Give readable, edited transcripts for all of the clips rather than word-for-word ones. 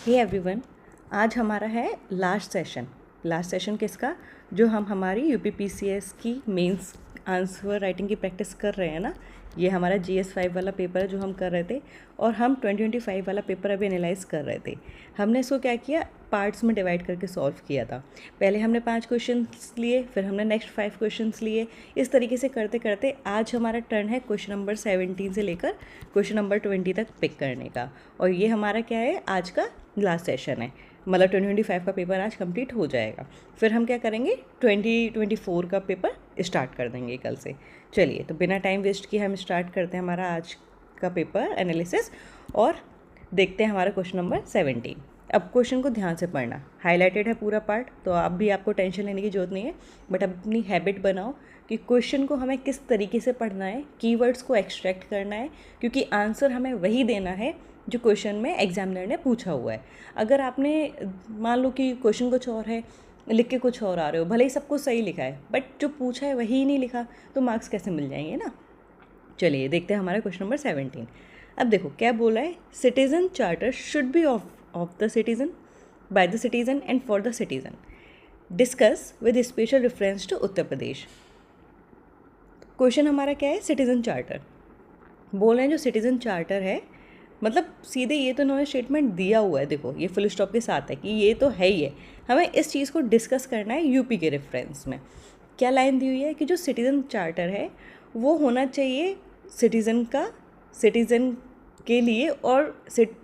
Hey everyone, आज हमारा है लास्ट सेशन किसका, जो हम हमारी यूपीपीसीएस की मेंस आंसर राइटिंग की प्रैक्टिस कर रहे हैं ना। ये हमारा GS5 वाला पेपर है जो हम कर रहे थे, और हम 2025 वाला पेपर अभी एनालाइज कर रहे थे। हमने इसको क्या किया, पार्ट्स में डिवाइड करके सॉल्व किया था। पहले हमने 5 क्वेश्चंस लिए, फिर हमने नेक्स्ट 5 क्वेश्चंस लिए। इस तरीके से करते करते आज हमारा टर्न है क्वेश्चन नंबर 17 से लेकर क्वेश्चन नंबर 20 तक पिक करने का। और ये हमारा क्या है, आज का लास्ट सेशन है, मतलब 2025 का पेपर आज कंप्लीट हो जाएगा। फिर हम क्या करेंगे, 2024 का पेपर स्टार्ट कर देंगे कल से। चलिए, तो बिना टाइम वेस्ट किए हम स्टार्ट करते हैं हमारा आज का पेपर एनालिसिस, और देखते हैं हमारा क्वेश्चन नंबर 17। अब क्वेश्चन को ध्यान से पढ़ना, हाईलाइटेड है पूरा पार्ट, तो आप भी आपको टेंशन लेने की जरूरत नहीं है, बट अपनी हैबिट बनाओ कि क्वेश्चन को हमें किस तरीके से पढ़ना है, कीवर्ड्स को एक्सट्रैक्ट करना है, क्योंकि आंसर हमें वही देना है जो क्वेश्चन में एग्जामिनर ने पूछा हुआ है। अगर आपने मान लो कि क्वेश्चन कुछ और है, लिख के कुछ और आ रहे हो, भले ही सब कुछ सही लिखा है, बट जो पूछा है वही नहीं लिखा, तो मार्क्स कैसे मिल जाएंगे ना। चलिए देखते हैं हमारा क्वेश्चन नंबर 17। अब देखो क्या बोला है, citizen charter should be of the citizen, by the citizen and for the citizen, discuss with special reference to Uttar Pradesh. Question हमारा क्या है, सिटीजन चार्टर बोल रहे हैं। जो सिटीजन चार्टर है, मतलब सीधे ये तो इन्होंने स्टेटमेंट दिया हुआ है, देखो ये फुल स्टॉप के साथ है कि ये तो है ही है, हमें इस चीज़ को डिस्कस करना है यूपी के रेफरेंस में। क्या लाइन दी हुई है कि जो सिटीजन चार्टर है वो होना चाहिए सिटीज़न के लिए और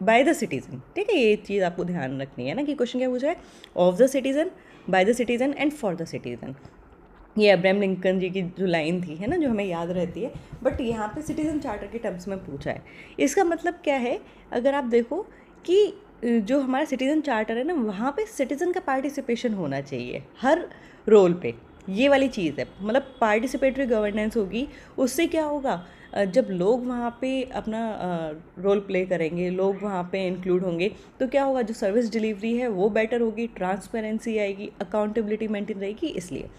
बाय द सिटीज़न। ठीक है, ये चीज़ आपको ध्यान रखनी है ना कि क्वेश्चन क्या पूछा है, of the citizen, by the citizen and for the citizen. ये अब्राहम लिंकन जी की जो लाइन थी है ना, जो हमें याद रहती है, बट यहाँ पे सिटीज़न चार्टर के टर्म्स में पूछा है। इसका मतलब क्या है, अगर आप देखो कि जो हमारा सिटीज़न चार्टर है ना, वहाँ पे सिटीज़न का पार्टिसिपेशन होना चाहिए हर रोल पे। ये वाली चीज़ है, मतलब पार्टिसिपेटरी गवर्नेंस होगी। उससे क्या होगा, जब लोग वहाँ पे अपना रोल प्ले करेंगे, लोग वहाँ पे इंक्लूड होंगे, तो क्या होगा, जो सर्विस डिलीवरी है वो बेटर होगी, ट्रांसपेरेंसी आएगी, अकाउंटेबिलिटी मेंटेन रहेगी। इसलिए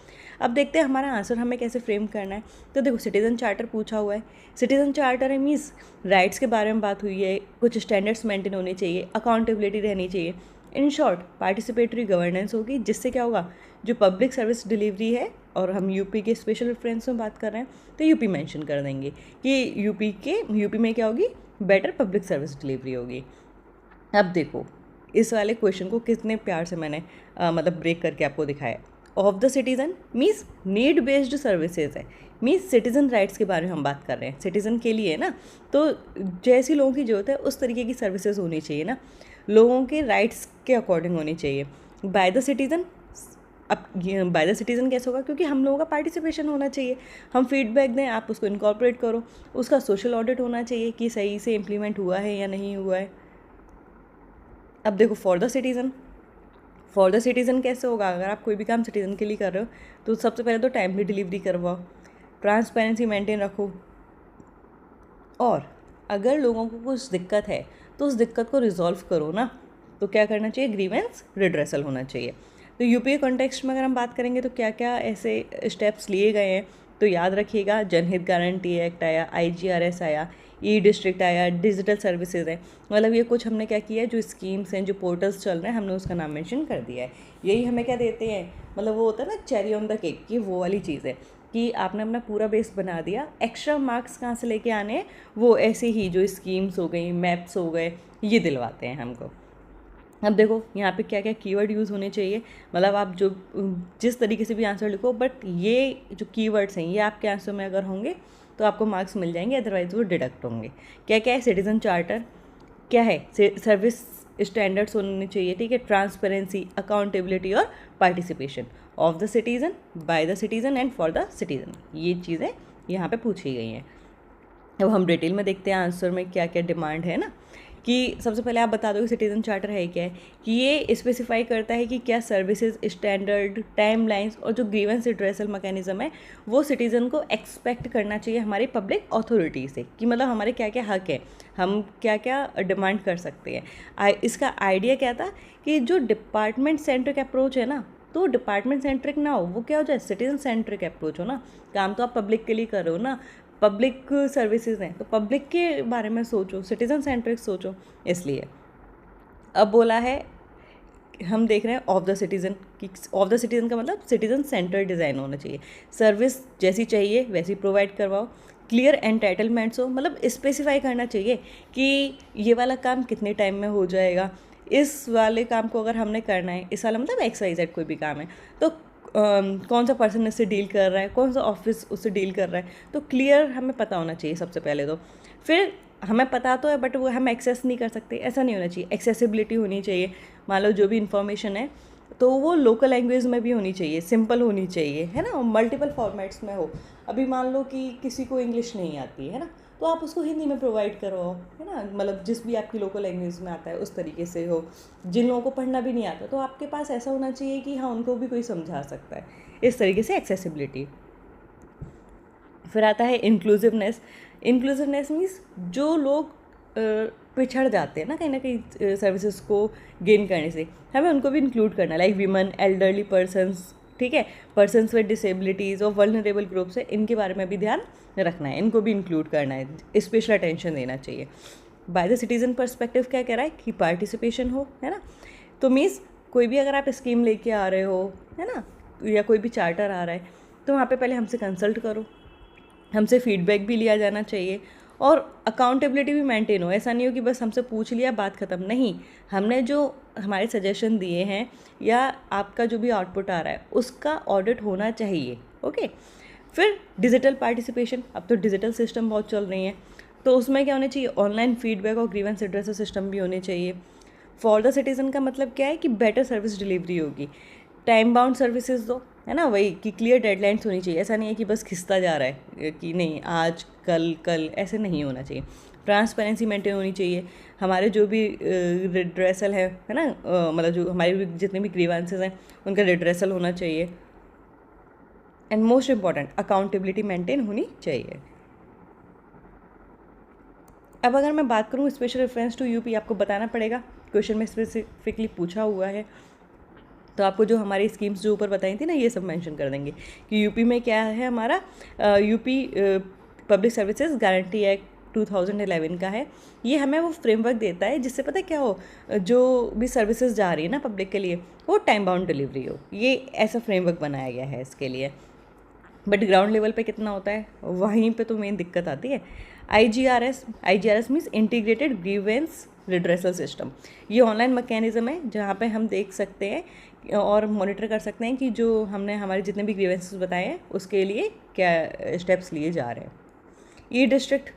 अब देखते हैं हमारा आंसर हमें कैसे फ्रेम करना है। तो देखो सिटीज़न चार्टर पूछा हुआ है, सिटीज़न चार्टर है मीन्स राइट्स के बारे में बात हुई है, कुछ स्टैंडर्ड्स मेंटेन होने चाहिए, अकाउंटेबिलिटी रहनी चाहिए। इन शॉर्ट पार्टिसिपेटरी गवर्नेंस होगी, जिससे क्या होगा, जो पब्लिक सर्विस डिलीवरी है, और हम यूपी के स्पेशल रेफरेंस में बात कर रहे हैं तो यूपी मेंशन कर देंगे कि यूपी में क्या होगी, बेटर पब्लिक सर्विस डिलीवरी होगी। अब देखो इस वाले क्वेश्चन को कितने प्यार से मैंने मतलब ब्रेक करके आपको दिखाया। Of the citizen means need based services है, मीन्स सिटीज़न राइट्स के बारे में हम बात कर रहे हैं, सिटीज़न के लिए ना, तो जैसी लोगों की ज़रूरत है उस तरीके की सर्विसेज होनी चाहिए ना, लोगों के राइट्स के अकॉर्डिंग होनी चाहिए। बाय द सिटीज़न, अब बाय द सिटीज़न कैसे होगा, क्योंकि हम लोगों का पार्टिसिपेशन होना चाहिए, हम फीडबैक दें, आप उसको इनकॉर्पोरेट करो, उसका सोशल ऑडिट होना चाहिए कि सही से इम्प्लीमेंट हुआ है या नहीं हुआ है। अब देखो फॉर द सिटीज़न कैसे होगा, अगर आप कोई भी काम सिटीज़न के लिए कर रहे हो तो सबसे पहले तो टाइमली डिलीवरी करवाओ, ट्रांसपेरेंसी मेंटेन रखो, और अगर लोगों को कुछ दिक्कत है तो उस दिक्कत को रिजॉल्व करो ना। तो क्या करना चाहिए, ग्रीवेंस रिड्रेसल होना चाहिए। तो यूपी के कॉन्टेक्स्ट में अगर हम बात करेंगे तो क्या क्या ऐसे स्टेप्स लिए गए हैं, तो याद रखिएगा, जनहित गारंटी एक्ट आया, IGRS आया, ई डिस्ट्रिक्ट आया, डिजिटल सर्विसेज है, मतलब ये कुछ हमने क्या किया है, जो स्कीम्स हैं, जो पोर्टल्स चल रहे हैं, हमने उसका नाम मेंशन कर दिया है। यही हमें क्या देते हैं, मतलब वो होता है ना चेरी ऑन द केक, ये वो वाली चीज़ है कि आपने अपना पूरा बेस बना दिया, एक्स्ट्रा मार्क्स कहाँ से लेके आने हैं, वो ऐसे ही जो स्कीम्स हो गई, मैप्स हो गए, ये दिलवाते हैं हमको। अब देखो यहाँ पे क्या क्या कीवर्ड यूज़ होने चाहिए, मतलब आप जो जिस तरीके से भी आंसर लिखो, बट ये जो कीवर्ड्स हैं ये आपके आंसर में अगर होंगे तो आपको मार्क्स मिल जाएंगे, अदरवाइज वो डिडक्ट होंगे। क्या क्या है, सिटीज़न चार्टर क्या है, सर्विस स्टैंडर्ड्स होने चाहिए, ठीक है, ट्रांसपेरेंसी, अकाउंटेबिलिटी और participation, of the citizen, by the citizen and for the citizen, ये चीज़ें यहाँ पे पूछी गई हैं। अब हम डिटेल में देखते हैं आंसर में क्या क्या डिमांड है ना, कि सबसे पहले आप बता दो कि सिटीज़न चार्टर है क्या है, कि ये स्पेसिफाई करता है कि क्या सर्विसेज, स्टैंडर्ड, टाइमलाइंस और जो ग्रीवेंस रिड्रेसल मैकेनिज्म है वो सिटीज़न को एक्सपेक्ट करना चाहिए हमारी पब्लिक अथॉरिटी से, कि मतलब हमारे क्या क्या हक है, हम क्या क्या डिमांड कर सकते हैं। इसका आइडिया क्या था कि जो डिपार्टमेंट सेंट्रिक अप्रोच है ना, तो डिपार्टमेंट सेंट्रिक ना हो, वो क्या हो जाए, सिटीजन सेंट्रिक अप्रोच हो ना, काम तो आप पब्लिक के लिए कर रहे हो ना, पब्लिक सर्विसेज हैं तो पब्लिक के बारे में सोचो, सिटीजन सेंट्रिक सोचो। इसलिए अब बोला है, हम देख रहे हैं ऑफ द सिटीज़न कि ऑफ द सिटीज़न का मतलब सिटीज़न सेंटर डिज़ाइन होना चाहिए, सर्विस जैसी चाहिए वैसी प्रोवाइड करवाओ, क्लियर एंटाइटलमेंट्स हो, मतलब स्पेसिफाई करना चाहिए कि ये वाला काम कितने टाइम में हो जाएगा, इस वाले काम को अगर हमने करना है, इस वाला मतलब XYZ कोई भी काम है तो कौन सा पर्सन इससे डील कर रहा है, कौन सा ऑफिस उससे डील कर रहा है, तो क्लियर हमें पता होना चाहिए सबसे पहले तो। फिर हमें पता तो है बट वो हम एक्सेस नहीं कर सकते, ऐसा नहीं होना चाहिए, एक्सेसिबिलिटी होनी चाहिए। मान लो जो भी इन्फॉर्मेशन है तो वो लोकल लैंग्वेज में भी होनी चाहिए, सिंपल होनी चाहिए, है ना, मल्टीपल फॉर्मेट्स में हो। अभी मान लो कि किसी को इंग्लिश नहीं आती है ना, तो आप उसको हिंदी में प्रोवाइड करो, है ना, मतलब जिस भी आपकी लोकल लैंग्वेज में आता है उस तरीके से हो। जिन लोगों को पढ़ना भी नहीं आता तो आपके पास ऐसा होना चाहिए कि हाँ उनको भी कोई समझा सकता है, इस तरीके से एक्सेसिबिलिटी। फिर आता है इंक्लूसिवनेस। इंक्लूसिवनेस मीन्स जो लोग पिछड़ जाते हैं ना कहीं सर्विसेज को गेन करने से, हमें उनको भी इंक्लूड करना है, लाइक वीमन, एल्डरली पर्सनस, ठीक है, पर्सनस विद डिसेबिलिटीज़ और वल्नरेबल ग्रुप्स है, इनके बारे में भी ध्यान रखना है, इनको भी इंक्लूड करना है, स्पेशल अटेंशन देना चाहिए। बाय द सिटीज़न पर्सपेक्टिव क्या कह रहा है कि पार्टिसिपेशन हो, है ना, तो मीन्स कोई भी अगर आप स्कीम लेके आ रहे हो, है ना, या कोई भी चार्टर आ रहा है तो वहाँ पे पहले हमसे कंसल्ट करो, हमसे फीडबैक भी लिया जाना चाहिए और अकाउंटेबिलिटी भी मेंटेन हो। ऐसा नहीं हो कि बस हमसे पूछ लिया बात ख़त्म, नहीं, हमने जो हमारे सजेशन दिए हैं या आपका जो भी आउटपुट आ रहा है उसका ऑडिट होना चाहिए। ओके, फिर डिजिटल पार्टिसिपेशन, अब तो डिजिटल सिस्टम बहुत चल रही हैं तो उसमें क्या होना चाहिए, ऑनलाइन फीडबैक और ग्रीवेंस एड्रेस सिस्टम भी होने चाहिए। फॉर द सिटीज़न का मतलब क्या है कि बेटर सर्विस डिलीवरी होगी, टाइम बाउंड सर्विसेज दो, है ना, वही कि क्लियर डेडलाइंस होनी चाहिए, ऐसा नहीं है कि बस खिसता जा रहा है कि नहीं आज कल कल, ऐसे नहीं होना चाहिए। ट्रांसपेरेंसी मेंटेन होनी चाहिए, हमारे जो भी रिड्रेसल है ना, मतलब जो हमारे जितने भी ग्रीवेंसेस हैं उनका रिड्रेसल होना चाहिए। And most important, accountability maintain होनी चाहिए। अब अगर मैं बात करूँ स्पेशल रेफरेंस टू यूपी, आपको बताना पड़ेगा, क्वेश्चन में स्पेसिफिकली पूछा हुआ है, तो आपको जो हमारी स्कीम्स जो ऊपर बताई थी ना ये सब मेंशन कर देंगे कि यूपी में क्या है हमारा, UP public services guarantee act 2011 का है। ये हमें वो फ्रेमवर्क देता है जिससे पता है क्या हो, जो भी सर्विसेज जा रही है ना पब्लिक के लिए वो टाइम बाउंड डिलीवरी हो, ये ऐसा फ्रेमवर्क बनाया गया है इसके लिए। बट ग्राउंड लेवल पे कितना होता है वहीं पे तो मेन दिक्कत आती है। IGRS means integrated grievance redressal system, ये ऑनलाइन मैकेनिज्म है जहाँ पे हम देख सकते हैं और मॉनिटर कर सकते हैं कि जो हमने हमारे जितने भी ग्रीवेंसेस बताए हैं उसके लिए क्या स्टेप्स लिए जा रहे हैं। ई डिस्ट्रिक्ट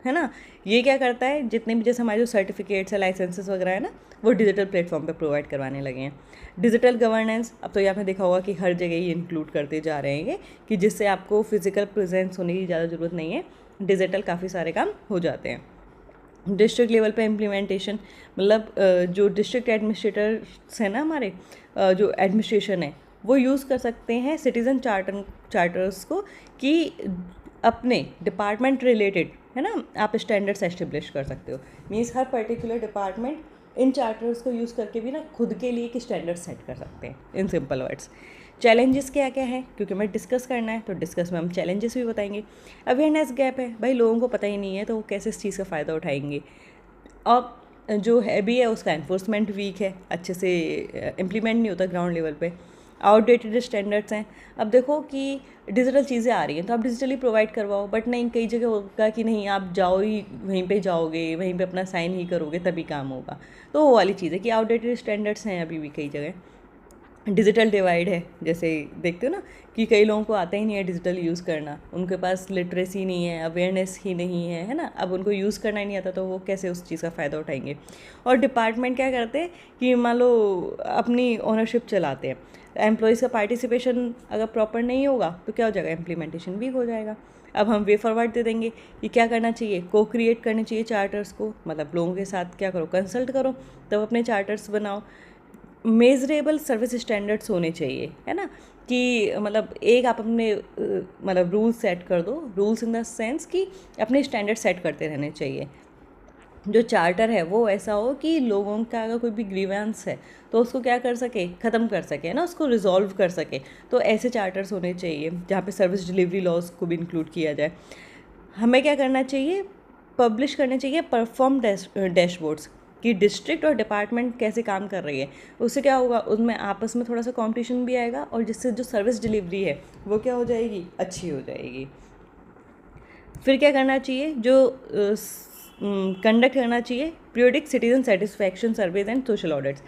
है ना, ये क्या करता है, जितने भी जैसे हमारे जो सर्टिफिकेट्स है, लाइसेंसेस वगैरह है ना, वो डिजिटल प्लेटफॉर्म पे प्रोवाइड करवाने लगे हैं। डिजिटल गवर्नेंस, अब तो ये आपने देखा होगा कि हर जगह ही इंक्लूड करते जा रहे हैं कि जिससे आपको फिजिकल प्रेजेंस होने की ज़्यादा ज़रूरत नहीं है, डिजिटल काफ़ी सारे काम हो जाते हैं। डिस्ट्रिक्ट लेवल पे इम्प्लीमेंटेशन, मतलब जो डिस्ट्रिक्ट एडमिनिस्ट्रेटर्स हैं ना हमारे, जो एडमिनिस्ट्रेशन है वो यूज़ कर सकते हैं सिटीज़न चार्टर्स को कि अपने डिपार्टमेंट रिलेटेड, है ना, आप स्टैंडर्ड्स एस्टेब्लिश कर सकते हो। Means her particular department in charters को यूज़ करके भी ना खुद के लिए एक स्टैंडर्ड सेट कर सकते हैं, इन सिंपल वर्ड्स। चैलेंजेस क्या क्या है, क्योंकि हमें डिस्कस करना है तो डिस्कस में हम चैलेंजेस भी बताएंगे। अवेयरनेस गैप है, भाई लोगों को पता ही नहीं है तो वो कैसे इस चीज़ का फ़ायदा उठाएंगे। और जो है भी है उसका एनफोर्समेंट वीक है, अच्छे से इम्प्लीमेंट नहीं होता ग्राउंड लेवल पे। आउटडेटेड स्टैंडर्ड्स हैं, अब देखो कि डिजिटल चीज़ें आ रही हैं तो आप डिजिटली प्रोवाइड करवाओ, बट नहीं कई जगह होगा कि नहीं आप जाओ ही वहीं पे जाओगे, वहीं पे अपना साइन ही करोगे तभी काम होगा, तो वो वाली चीज़ है कि आउटडेटेड स्टैंडर्ड्स हैं अभी भी कई जगह। डिजिटल डिवाइड है, जैसे देखते हो ना कि कई लोगों को आता ही नहीं है डिजिटल यूज़ करना, उनके पास लिटरेसी नहीं है, अवेयरनेस ही नहीं है ना, अब उनको यूज़ करना ही नहीं आता तो वो कैसे उस चीज़ का फ़ायदा उठाएंगे। और डिपार्टमेंट क्या करते हैं कि मान लो अपनी ओनरशिप चलाते हैं, एम्प्लॉयज़ का पार्टिसिपेशन अगर प्रॉपर नहीं होगा तो क्या हो जाएगा, इम्प्लीमेंटेशन वीक हो जाएगा। अब हम वे फॉरवर्ड दे देंगे कि क्या करना चाहिए, को क्रिएट करने चाहिए चार्टर्स को, मतलब लोगों के साथ क्या करो, कंसल्ट करो तब अपने चार्टर्स बनाओ। मेजरेबल सर्विस स्टैंडर्ड्स होने चाहिए, है ना, कि मतलब एक आप अपने मतलब रूल्स सेट कर दो, रूल्स इन द सेंस कि अपने स्टैंडर्ड सेट करते रहने चाहिए। जो चार्टर है वो ऐसा हो कि लोगों का अगर कोई भी ग्रीवेंस है तो उसको क्या कर सके, ख़त्म कर सके, ना, उसको रिजॉल्व कर सके, तो ऐसे चार्टर्स होने चाहिए जहाँ पे सर्विस डिलीवरी लॉज को भी इंक्लूड किया जाए। हमें क्या करना चाहिए, पब्लिश करने चाहिए परफॉर्म डैशबोर्ड्स, कि डिस्ट्रिक्ट और डिपार्टमेंट कैसे काम कर रही है। उससे क्या होगा, उसमें आपस में थोड़ा सा कंपटीशन भी आएगा और जिससे जो सर्विस डिलीवरी है वो क्या हो जाएगी, अच्छी हो जाएगी। फिर क्या करना चाहिए, जो कंडक्ट करना चाहिए periodic citizen satisfaction surveys and social audits,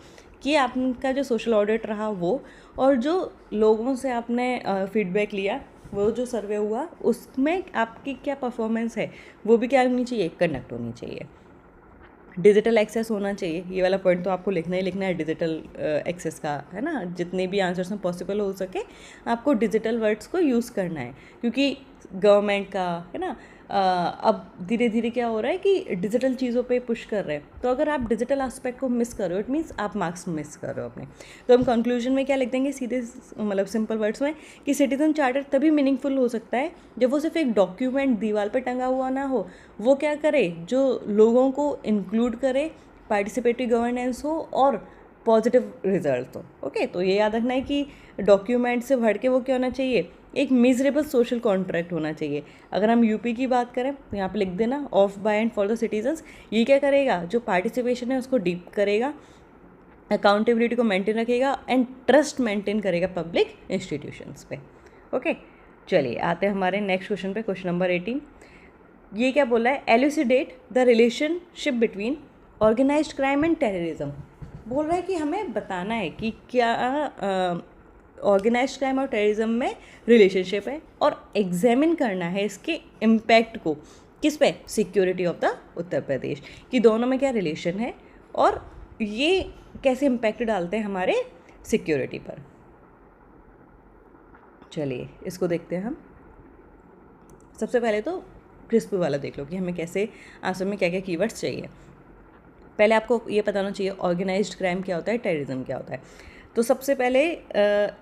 कि आपका जो सोशल ऑडिट रहा वो, और जो लोगों से आपने फीडबैक लिया, वो जो सर्वे हुआ उसमें आपकी क्या परफॉर्मेंस है वो भी क्या होनी चाहिए, कंडक्ट होनी चाहिए। डिजिटल एक्सेस होना चाहिए, ये वाला पॉइंट तो आपको लिखना ही लिखना है, डिजिटल एक्सेस का, है ना। जितने भी आंसर्स में पॉसिबल हो सके आपको डिजिटल वर्ड्स को यूज़ करना है, क्योंकि गवर्नमेंट का, है ना, अब धीरे धीरे क्या हो रहा है कि डिजिटल चीज़ों पे पुश कर रहे हैं। तो अगर आप डिजिटल एस्पेक्ट को मिस कर रहे हो, इट मीन्स आप मार्क्स मिस कर रहे हो अपने। तो हम कंक्लूजन में क्या लिख देंगे सीधे, मतलब सिंपल वर्ड्स में, कि सिटीजन चार्टर तभी मीनिंगफुल हो सकता है जब वो सिर्फ एक डॉक्यूमेंट दीवार पर टंगा हुआ ना हो, वो क्या करे, जो लोगों को इंक्लूड करे, पार्टिसिपेटरी गवर्नेंस हो और पॉजिटिव रिजल्ट हो। ओके, तो ये याद रखना है कि डॉक्यूमेंट से भर के वो क्या होना चाहिए, एक मिजरेबल सोशल कॉन्ट्रैक्ट होना चाहिए। अगर हम यूपी की बात करें तो यहाँ पे लिख देना, of by and for the citizens. ये क्या करेगा, जो पार्टिसिपेशन है उसको डीप करेगा, अकाउंटेबिलिटी को मेंटेन रखेगा एंड ट्रस्ट मेंटेन करेगा पब्लिक इंस्टीट्यूशंस पे। ओके, चलिए आते हैं हमारे नेक्स्ट क्वेश्चन पे, क्वेश्चन नंबर 18। ये क्या बोला है, elucidate the relationship between organized crime and terrorism. बोल रहा है कि हमें बताना है कि क्या ऑर्गेनाइज्ड क्राइम और टेररिज्म में रिलेशनशिप है, और एग्जामिन करना है इसके इम्पैक्ट को, किस पे, security of the Uttar Pradesh, कि दोनों में क्या रिलेशन है और ये कैसे इम्पैक्ट डालते हैं हमारे सिक्योरिटी पर। चलिए इसको देखते हैं हम। सबसे पहले तो क्रिस्प वाला देख लो कि हमें कैसे आंसर में क्या क्या कीवर्ड्स चाहिए। पहले आपको ये पता होना चाहिए ऑर्गेनाइज्ड क्राइम क्या होता है, टेररिज्म क्या होता है। तो सबसे पहले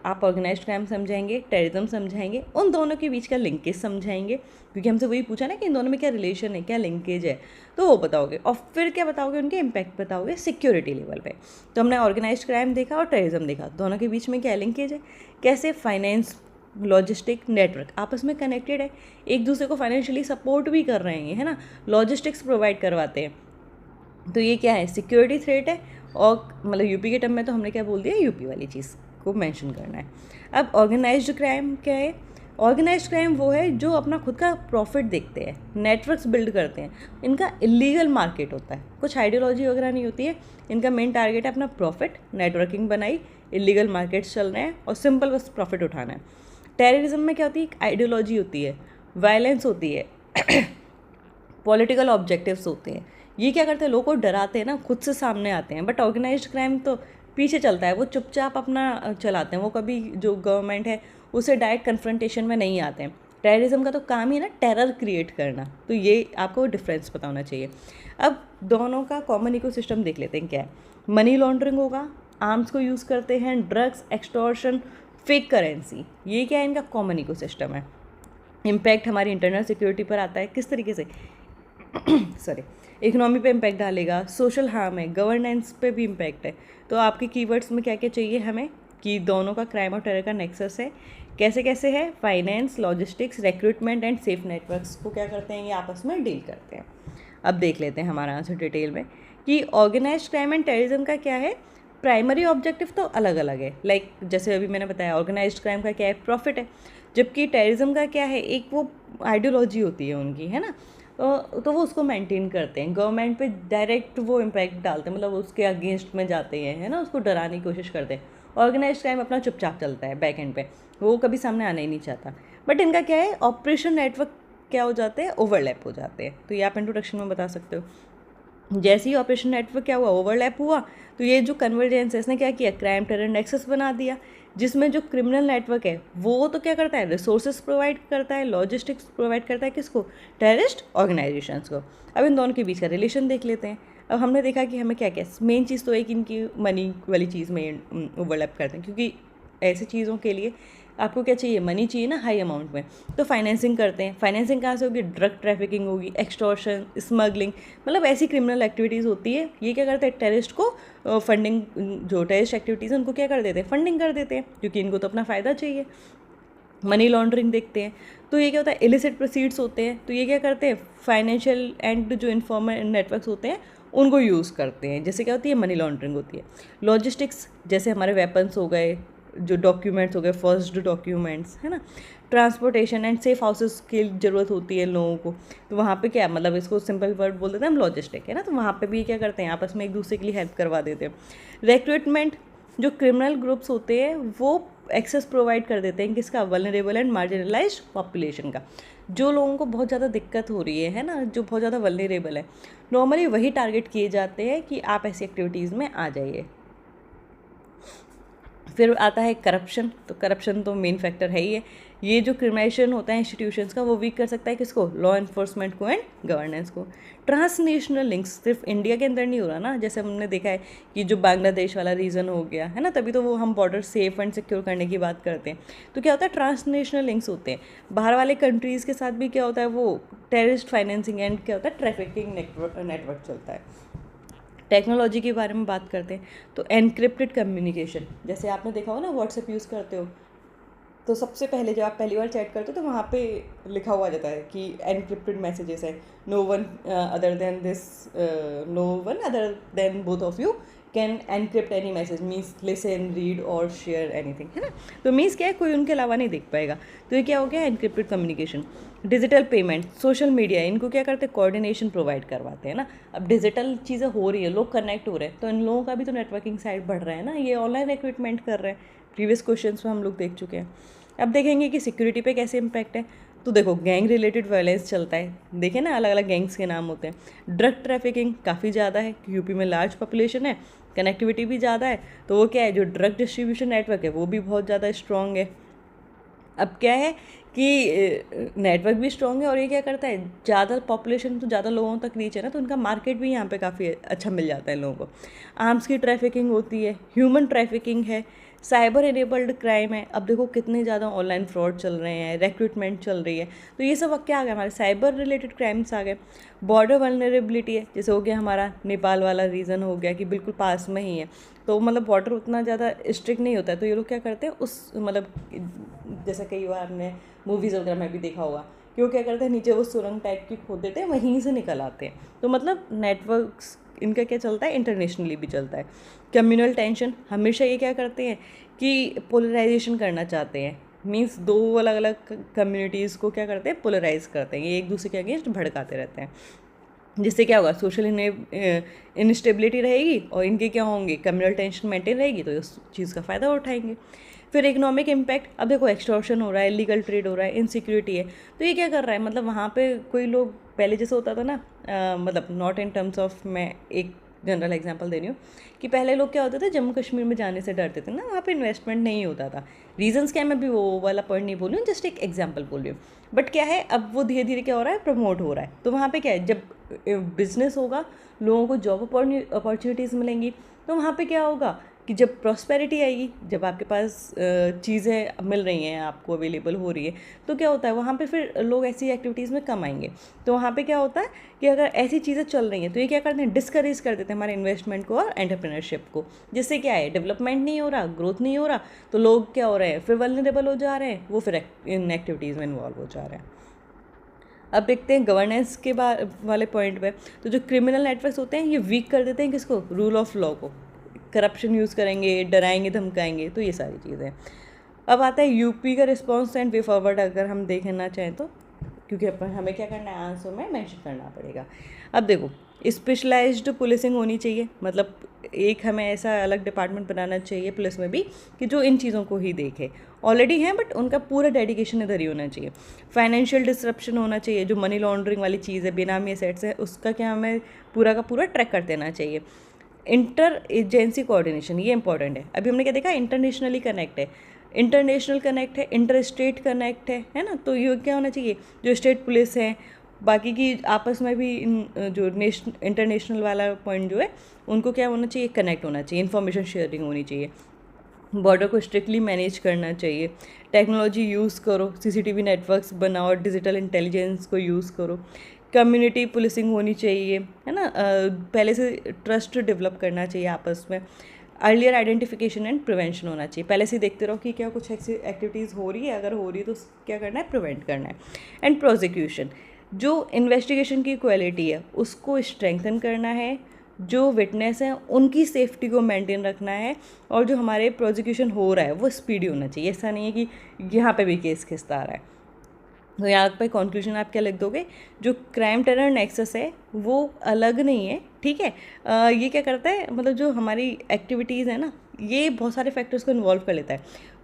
आप ऑर्गेनाइज्ड क्राइम समझाएंगे, टेररिज्म समझाएंगे, उन दोनों के बीच का लिंकेज समझाएंगे, क्योंकि हमसे वही पूछा ना कि इन दोनों में क्या रिलेशन है, क्या लिंकेज है, तो वो बताओगे। और फिर क्या बताओगे, उनके इम्पैक्ट बताओगे सिक्योरिटी लेवल पे। तो हमने ऑर्गेनाइज्ड क्राइम देखा और टेररिज्म देखा, दोनों के बीच में क्या लिंकेज है, कैसे फाइनेंस, लॉजिस्टिक, नेटवर्क आपस में कनेक्टेड है, एक दूसरे को फाइनेंशियली सपोर्ट भी कर रहे हैं, है ना, लॉजिस्टिक्स प्रोवाइड करवाते हैं। तो ये क्या है, सिक्योरिटी थ्रेट है। और मतलब यूपी के टर्म में तो हमने क्या बोल दिया, यूपी वाली चीज़ को मेंशन करना है। अब ऑर्गेनाइज्ड क्राइम क्या है, ऑर्गेनाइज्ड क्राइम वो है जो अपना खुद का प्रॉफिट देखते हैं, नेटवर्क्स बिल्ड करते हैं, इनका इलीगल मार्केट होता है, कुछ आइडियोलॉजी वगैरह नहीं होती है, इनका मेन टारगेट है अपना प्रॉफिट, नेटवर्किंग बनाई, इलीगल मार्केट्स चल रहे हैं और सिंपल बस प्रॉफिट उठाना है। टेररिज्म में क्या होती है, आइडियोलॉजी होती है, वायलेंस होती है, पॉलिटिकल ऑब्जेक्टिव्स होते हैं। ये क्या करते हैं, लोगों को डराते हैं ना, खुद से सामने आते हैं। बट ऑर्गेनाइज्ड क्राइम तो पीछे चलता है, वो चुपचाप अपना चलाते हैं, वो कभी जो गवर्नमेंट है उसे डायरेक्ट कन्फ्रंटेशन में नहीं आते हैं। टेररिज्म का तो काम ही ना टेरर क्रिएट करना, तो ये आपको डिफरेंस पता होना चाहिए। अब दोनों का कॉमन इकोसिस्टम देख लेते हैं क्या है। मनी लॉन्ड्रिंग होगा, आर्म्स को यूज़ करते हैं, ड्रग्स, एक्सटॉर्शन, फेक करेंसी, ये क्या है, इनका कॉमन इकोसिस्टम है। इम्पैक्ट हमारी इंटरनल सिक्योरिटी पर आता है, किस तरीके से सॉरी, इकोनॉमी पे इम्पैक्ट डालेगा, सोशल हार्म है, गवर्नेंस पे भी इम्पैक्ट है। तो आपके कीवर्ड्स में क्या क्या चाहिए हमें, कि दोनों का क्राइम और टेरर का नेक्सस है, कैसे कैसे है, finance, logistics, recruitment and safe networks को क्या करते हैं, ये आपस में डील करते हैं। अब देख लेते हैं हमारा आंसर डिटेल में, कि ऑर्गेनाइज्ड क्राइम एंड टेररिज्म का क्या है, प्राइमरी ऑब्जेक्टिव तो अलग अलग है। लाइक जैसे अभी मैंने बताया, ऑर्गेनाइज्ड क्राइम का क्या है, प्रॉफिट है, जबकि टेररिज्म का क्या है, एक वो आइडियोलॉजी होती है उनकी, है ना, तो वो उसको मेंटेन करते हैं, गवर्नमेंट पे डायरेक्ट वो इम्पैक्ट डालते हैं, मतलब उसके अगेंस्ट में जाते हैं, है ना, उसको डराने की कोशिश करते हैं। ऑर्गेनाइज्ड क्राइम अपना चुपचाप चलता है बैक एंड पे, वो कभी सामने आना ही नहीं चाहता। बट इनका क्या है, ऑपरेशन नेटवर्क क्या हो जाते हैं, ओवरलैप हो जाते हैं। तो ये आप इंट्रोडक्शन में बता सकते हो। जैसे ही ऑपरेशन नेटवर्क क्या हुआ, ओवरलैप हुआ, तो ये जो कन्वर्जेंस है इसने क्या किया, क्राइम टेरर नेक्सस बना दिया, जिसमें जो क्रिमिनल नेटवर्क है वो तो क्या करता है, रिसोर्सेज प्रोवाइड करता है, लॉजिस्टिक्स प्रोवाइड करता है, किसको, टेररिस्ट ऑर्गेनाइजेशंस को। अब इन दोनों के बीच का रिलेशन देख लेते हैं। अब हमने देखा कि हमें क्या क्या मेन चीज़ तो है कि इनकी मनी वाली चीज़ में ओवरलैप करते हैं, क्योंकि ऐसी चीज़ों के लिए आपको क्या चाहिए, मनी चाहिए ना, हाई अमाउंट में। तो फाइनेंसिंग करते हैं, फाइनेंसिंग कहाँ से होगी, ड्रग ट्रैफिकिंग होगी, एक्सटॉर्शन, स्मगलिंग, मतलब ऐसी क्रिमिनल एक्टिविटीज़ होती है। ये क्या करते हैं, टेररिस्ट को फंडिंग, जो टेररिस्ट एक्टिविटीज़ हैं उनको क्या कर देते हैं, फंडिंग कर देते हैं, क्योंकि इनको तो अपना फ़ायदा चाहिए। मनी लॉन्ड्रिंग देखते हैं, तो ये क्या होता है, इलिसिट प्रोसीड्स होते हैं, तो ये क्या करते हैं, फाइनेंशियल एंड जो इन्फॉर्मल नेटवर्क्स होते हैं उनको यूज़ करते हैं। जैसे क्या होती है, मनी लॉन्ड्रिंग होती है। लॉजिस्टिक्स, जैसे हमारे वेपन्स हो गए, जो डॉक्यूमेंट्स हो गए, फर्स्ट डॉक्यूमेंट्स, है ना। ट्रांसपोर्टेशन एंड सेफ हाउसेस की ज़रूरत होती है लोगों को, तो वहाँ पे क्या, मतलब इसको सिंपल वर्ड बोल देते हैं हम, लॉजिस्टिक, है ना। तो वहाँ पे भी क्या करते हैं, आपस में एक दूसरे के लिए हेल्प करवा देते हैं। रिक्रूटमेंट, जो क्रिमिनल ग्रुप्स होते हैं वो एक्सेस प्रोवाइड कर देते हैं किसका, वल्नरेबल एंड मार्जिनलाइज्ड पॉपुलेशन का। जो लोगों को बहुत ज़्यादा दिक्कत हो रही है ना, जो बहुत ज़्यादा वल्नरेबल है, नॉर्मली वही टारगेट किए जाते हैं कि आप ऐसी एक्टिविटीज़ में आ जाइए। फिर आता है करप्शन, तो करप्शन तो मेन फैक्टर है ही है। ये जो क्रिमिनलाइजेशन होता है इंस्टीट्यूशंस का, वो वीक कर सकता है किसको, लॉ इन्फोर्समेंट को एंड गवर्नेंस को। ट्रांसनेशनल लिंक्स सिर्फ इंडिया के अंदर नहीं हो रहा ना, जैसे हमने देखा है कि जो बांग्लादेश वाला रीजन हो गया है ना, तभी तो वो हम बॉर्डर सेफ एंड सिक्योर करने की बात करते हैं। तो क्या होता है, ट्रांसनेशनल लिंक्स होते हैं बाहर वाले कंट्रीज़ के साथ भी। क्या होता है, वो टेररिस्ट फाइनेंसिंग एंड क्या होता है, ट्रैफिकिंग नेटवर्क चलता है। टेक्नोलॉजी के बारे में बात करते हैं तो एनक्रिप्टेड कम्युनिकेशन, जैसे आपने देखा हो ना, व्हाट्सएप यूज़ करते हो तो सबसे पहले जब आप पहली बार चैट करते हो तो वहाँ पे लिखा हुआ जाता है कि एनक्रिप्टेड मैसेजेस है, no one other than both of you can encrypt any message, means listen, read और शेयर एनीथिंग, है ना। तो मीन्स क्या है, कोई उनके अलावा नहीं देख पाएगा। तो ये क्या हो गया, encrypted communication. Digital payment, social media, इनको क्या करते हैं, कोऑर्डिनेशन प्रोवाइड करवाते हैं ना। अब डिजिटल चीज़ें हो रही है, लोग कनेक्ट हो रहे हैं, तो इन लोगों का भी तो नेटवर्किंग साइड बढ़ रहा है ना, ये ऑनलाइन रिक्रूटमेंट कर रहे हैं। प्रीवियस क्वेश्चंस में हम लोग देख चुके हैं। अब देखेंगे कि सिक्योरिटी पे कैसे इम्पैक्ट है। तो देखो, गैंग रिलेटेड वायलेंस चलता है, देखें ना, अलग अलग गैंग्स के नाम होते हैं। ड्रग ट्रैफिकिंग काफ़ी ज़्यादा है, यूपी में लार्ज पॉपुलेशन है, कनेक्टिविटी भी ज़्यादा है, तो वो क्या है, जो ड्रग डिस्ट्रीब्यूशन नेटवर्क है वो भी बहुत ज़्यादा स्ट्रॉन्ग है। अब क्या है कि नेटवर्क भी स्ट्रॉन्ग है और ये क्या करता है, ज़्यादा पॉपुलेशन तो ज़्यादा लोगों तक रीच है ना, तो उनका मार्केट भी यहाँ पे काफ़ी अच्छा मिल जाता है लोगों को। आर्म्स की ट्रैफिकिंग होती है, ह्यूमन ट्रैफिकिंग है, साइबर इनेबल्ड क्राइम है। अब देखो कितने ज़्यादा ऑनलाइन फ्रॉड चल रहे हैं, रिक्रूटमेंट चल रही है, तो ये सब अब क्या आ गया, हमारे साइबर रिलेटेड क्राइम्स आ गए। बॉर्डर वल्नरेबिलिटी है, जैसे हो गया हमारा नेपाल वाला रीज़न हो गया कि बिल्कुल पास में ही है, तो मतलब बॉर्डर उतना ज़्यादा स्ट्रिक्ट नहीं होता है, तो ये लोग क्या करते हैं उस मतलब जैसे कई बार हमने मूवीज़ वगैरह में भी देखा होगा कि वो क्या करते हैं, नीचे वो सुरंग टाइप की खोद देते हैं, वहीं से निकल आते हैं। तो मतलब नेटवर्क्स इनका क्या चलता है, इंटरनेशनली भी चलता है। कम्युनल टेंशन, हमेशा ये क्या करते हैं कि पोलराइजेशन करना चाहते हैं, मीन्स दो अलग अलग कम्युनिटीज़ को क्या करते हैं, पोलराइज करते हैं, ये एक दूसरे के अगेंस्ट भड़काते रहते हैं। जिससे क्या होगा, सोशल इनस्टेबिलिटी रहेगी और इनके क्या होंगे, कम्युनल टेंशन मेंटेन रहेगी, तो इस चीज़ का फ़ायदा उठाएंगे। फिर इकोनॉमिक इम्पैक्ट, अब देखो एक्सटॉर्शन हो रहा है, इलीगल ट्रेड हो रहा है, इनसिक्योरिटी है, तो ये क्या कर रहा है, मतलब वहाँ पे कोई लोग पहले जैसे होता था ना, मतलब नॉट इन टर्म्स ऑफ, मैं एक जनरल एग्जांपल दे रही हूँ कि पहले लोग क्या होते थे, जम्मू कश्मीर में जाने से डरते थे ना, वहाँ पे इन्वेस्टमेंट नहीं होता था। रीजंस क्या है, मैं भी वो वाला पॉइंट नहीं बोल रही हूँ, जस्ट एक एग्जांपल बोल रही हूँ। बट क्या है, अब वो धीरे धीरे क्या हो रहा है, प्रमोट हो रहा है। तो वहाँ पे क्या है, जब बिजनेस होगा, लोगों को जॉब अपॉर्चुनिटीज़ मिलेंगी, तो वहाँ पे क्या होगा कि जब प्रॉस्पेरिटी आएगी, जब आपके पास चीज़ें मिल रही हैं, आपको अवेलेबल हो रही है, तो क्या होता है, वहाँ पे फिर लोग ऐसी एक्टिविटीज़ में कम आएंगे। तो वहाँ पे क्या होता है कि अगर ऐसी चीज़ें चल रही हैं तो ये क्या करते हैं, डिस्करेज कर देते हैं हमारे इन्वेस्टमेंट को और एंटरप्रेन्योरशिप को, जिससे क्या है, डेवलपमेंट नहीं हो रहा, ग्रोथ नहीं हो रहा, तो लोग क्या हो रहे हैं, फिर वल्नरेबल हो जा रहे हैं, वो फिर इन एक्टिविटीज़ में इन्वॉल्व हो जा रहे हैं। अब देखते हैं गवर्नेंस के वाले पॉइंट पे, तो जो क्रिमिनल नेटवर्क्स होते हैं ये वीक कर देते हैं किसको, रूल ऑफ लॉ को, करप्शन यूज़ करेंगे, डराएंगे, धमकाएंगे, तो ये सारी चीज़ें। अब आता है यूपी का रिस्पॉन्स एंड वे फॉरवर्ड, अगर हम देखना चाहें तो, क्योंकि अपन हमें क्या करना है, आंसर में मेंशन करना पड़ेगा। अब देखो, स्पेशलाइज्ड पुलिसिंग होनी चाहिए, मतलब एक हमें ऐसा अलग डिपार्टमेंट बनाना चाहिए पुलिस में भी कि जो इन चीज़ों को ही देखे। ऑलरेडी हैं बट उनका पूरा डेडिकेशन इधर ही होना चाहिए। फाइनेंशियल डिसरप्शन होना चाहिए, जो मनी लॉन्ड्रिंग वाली चीज़ है, बेनामी एसेट्स है, उसका क्या हमें पूरा का पूरा ट्रैक कर देना चाहिए। इंटर एजेंसी कोऑर्डिनेशन, ये इंपॉर्टेंट है। अभी हमने क्या देखा, इंटरनेशनली कनेक्ट है, इंटरनेशनल कनेक्ट है, इंटर स्टेट कनेक्ट है ना। तो ये क्या होना चाहिए, जो स्टेट पुलिस है, बाकी की आपस में भी जो इंटरनेशनल वाला पॉइंट जो है, उनको क्या होना चाहिए, कनेक्ट होना चाहिए, इन्फॉर्मेशन शेयरिंग होनी चाहिए। बॉर्डर को स्ट्रिक्टली मैनेज करना चाहिए, टेक्नोलॉजी यूज़ करो, सीसीटीवी नेटवर्क्स बनाओ, डिजिटल इंटेलिजेंस को यूज़ करो, कम्युनिटी पुलिसिंग होनी चाहिए, है ना। पहले से ट्रस्ट डेवलप करना चाहिए आपस में। अर्लियर आइडेंटिफिकेशन एंड प्रिवेंशन होना चाहिए, पहले से देखते रहो कि क्या कुछ ऐसी एक्टिविटीज़ हो रही है, अगर हो रही है तो क्या करना है, प्रिवेंट करना है। एंड प्रोसिक्यूशन, जो इन्वेस्टिगेशन की क्वालिटी है उसको स्ट्रेंथन करना है, जो विटनेस हैं उनकी सेफ्टी को मेंटेन रखना है, और जो हमारे प्रोसिक्यूशन हो रहा है वो स्पीडी होना चाहिए। ऐसा नहीं है कि यहाँ पे भी केस खिंचता रहा है। तो यहाँ पे कंक्लूजन आप क्या लिख दोगे, जो क्राइम टेरर नेक्सस है वो अलग नहीं है, ठीक है। ये क्या करता है, मतलब जो हमारी एक्टिविटीज़ है ना, ये बहुत सारे फैक्टर्स को इन्वॉल्व कर लेता है।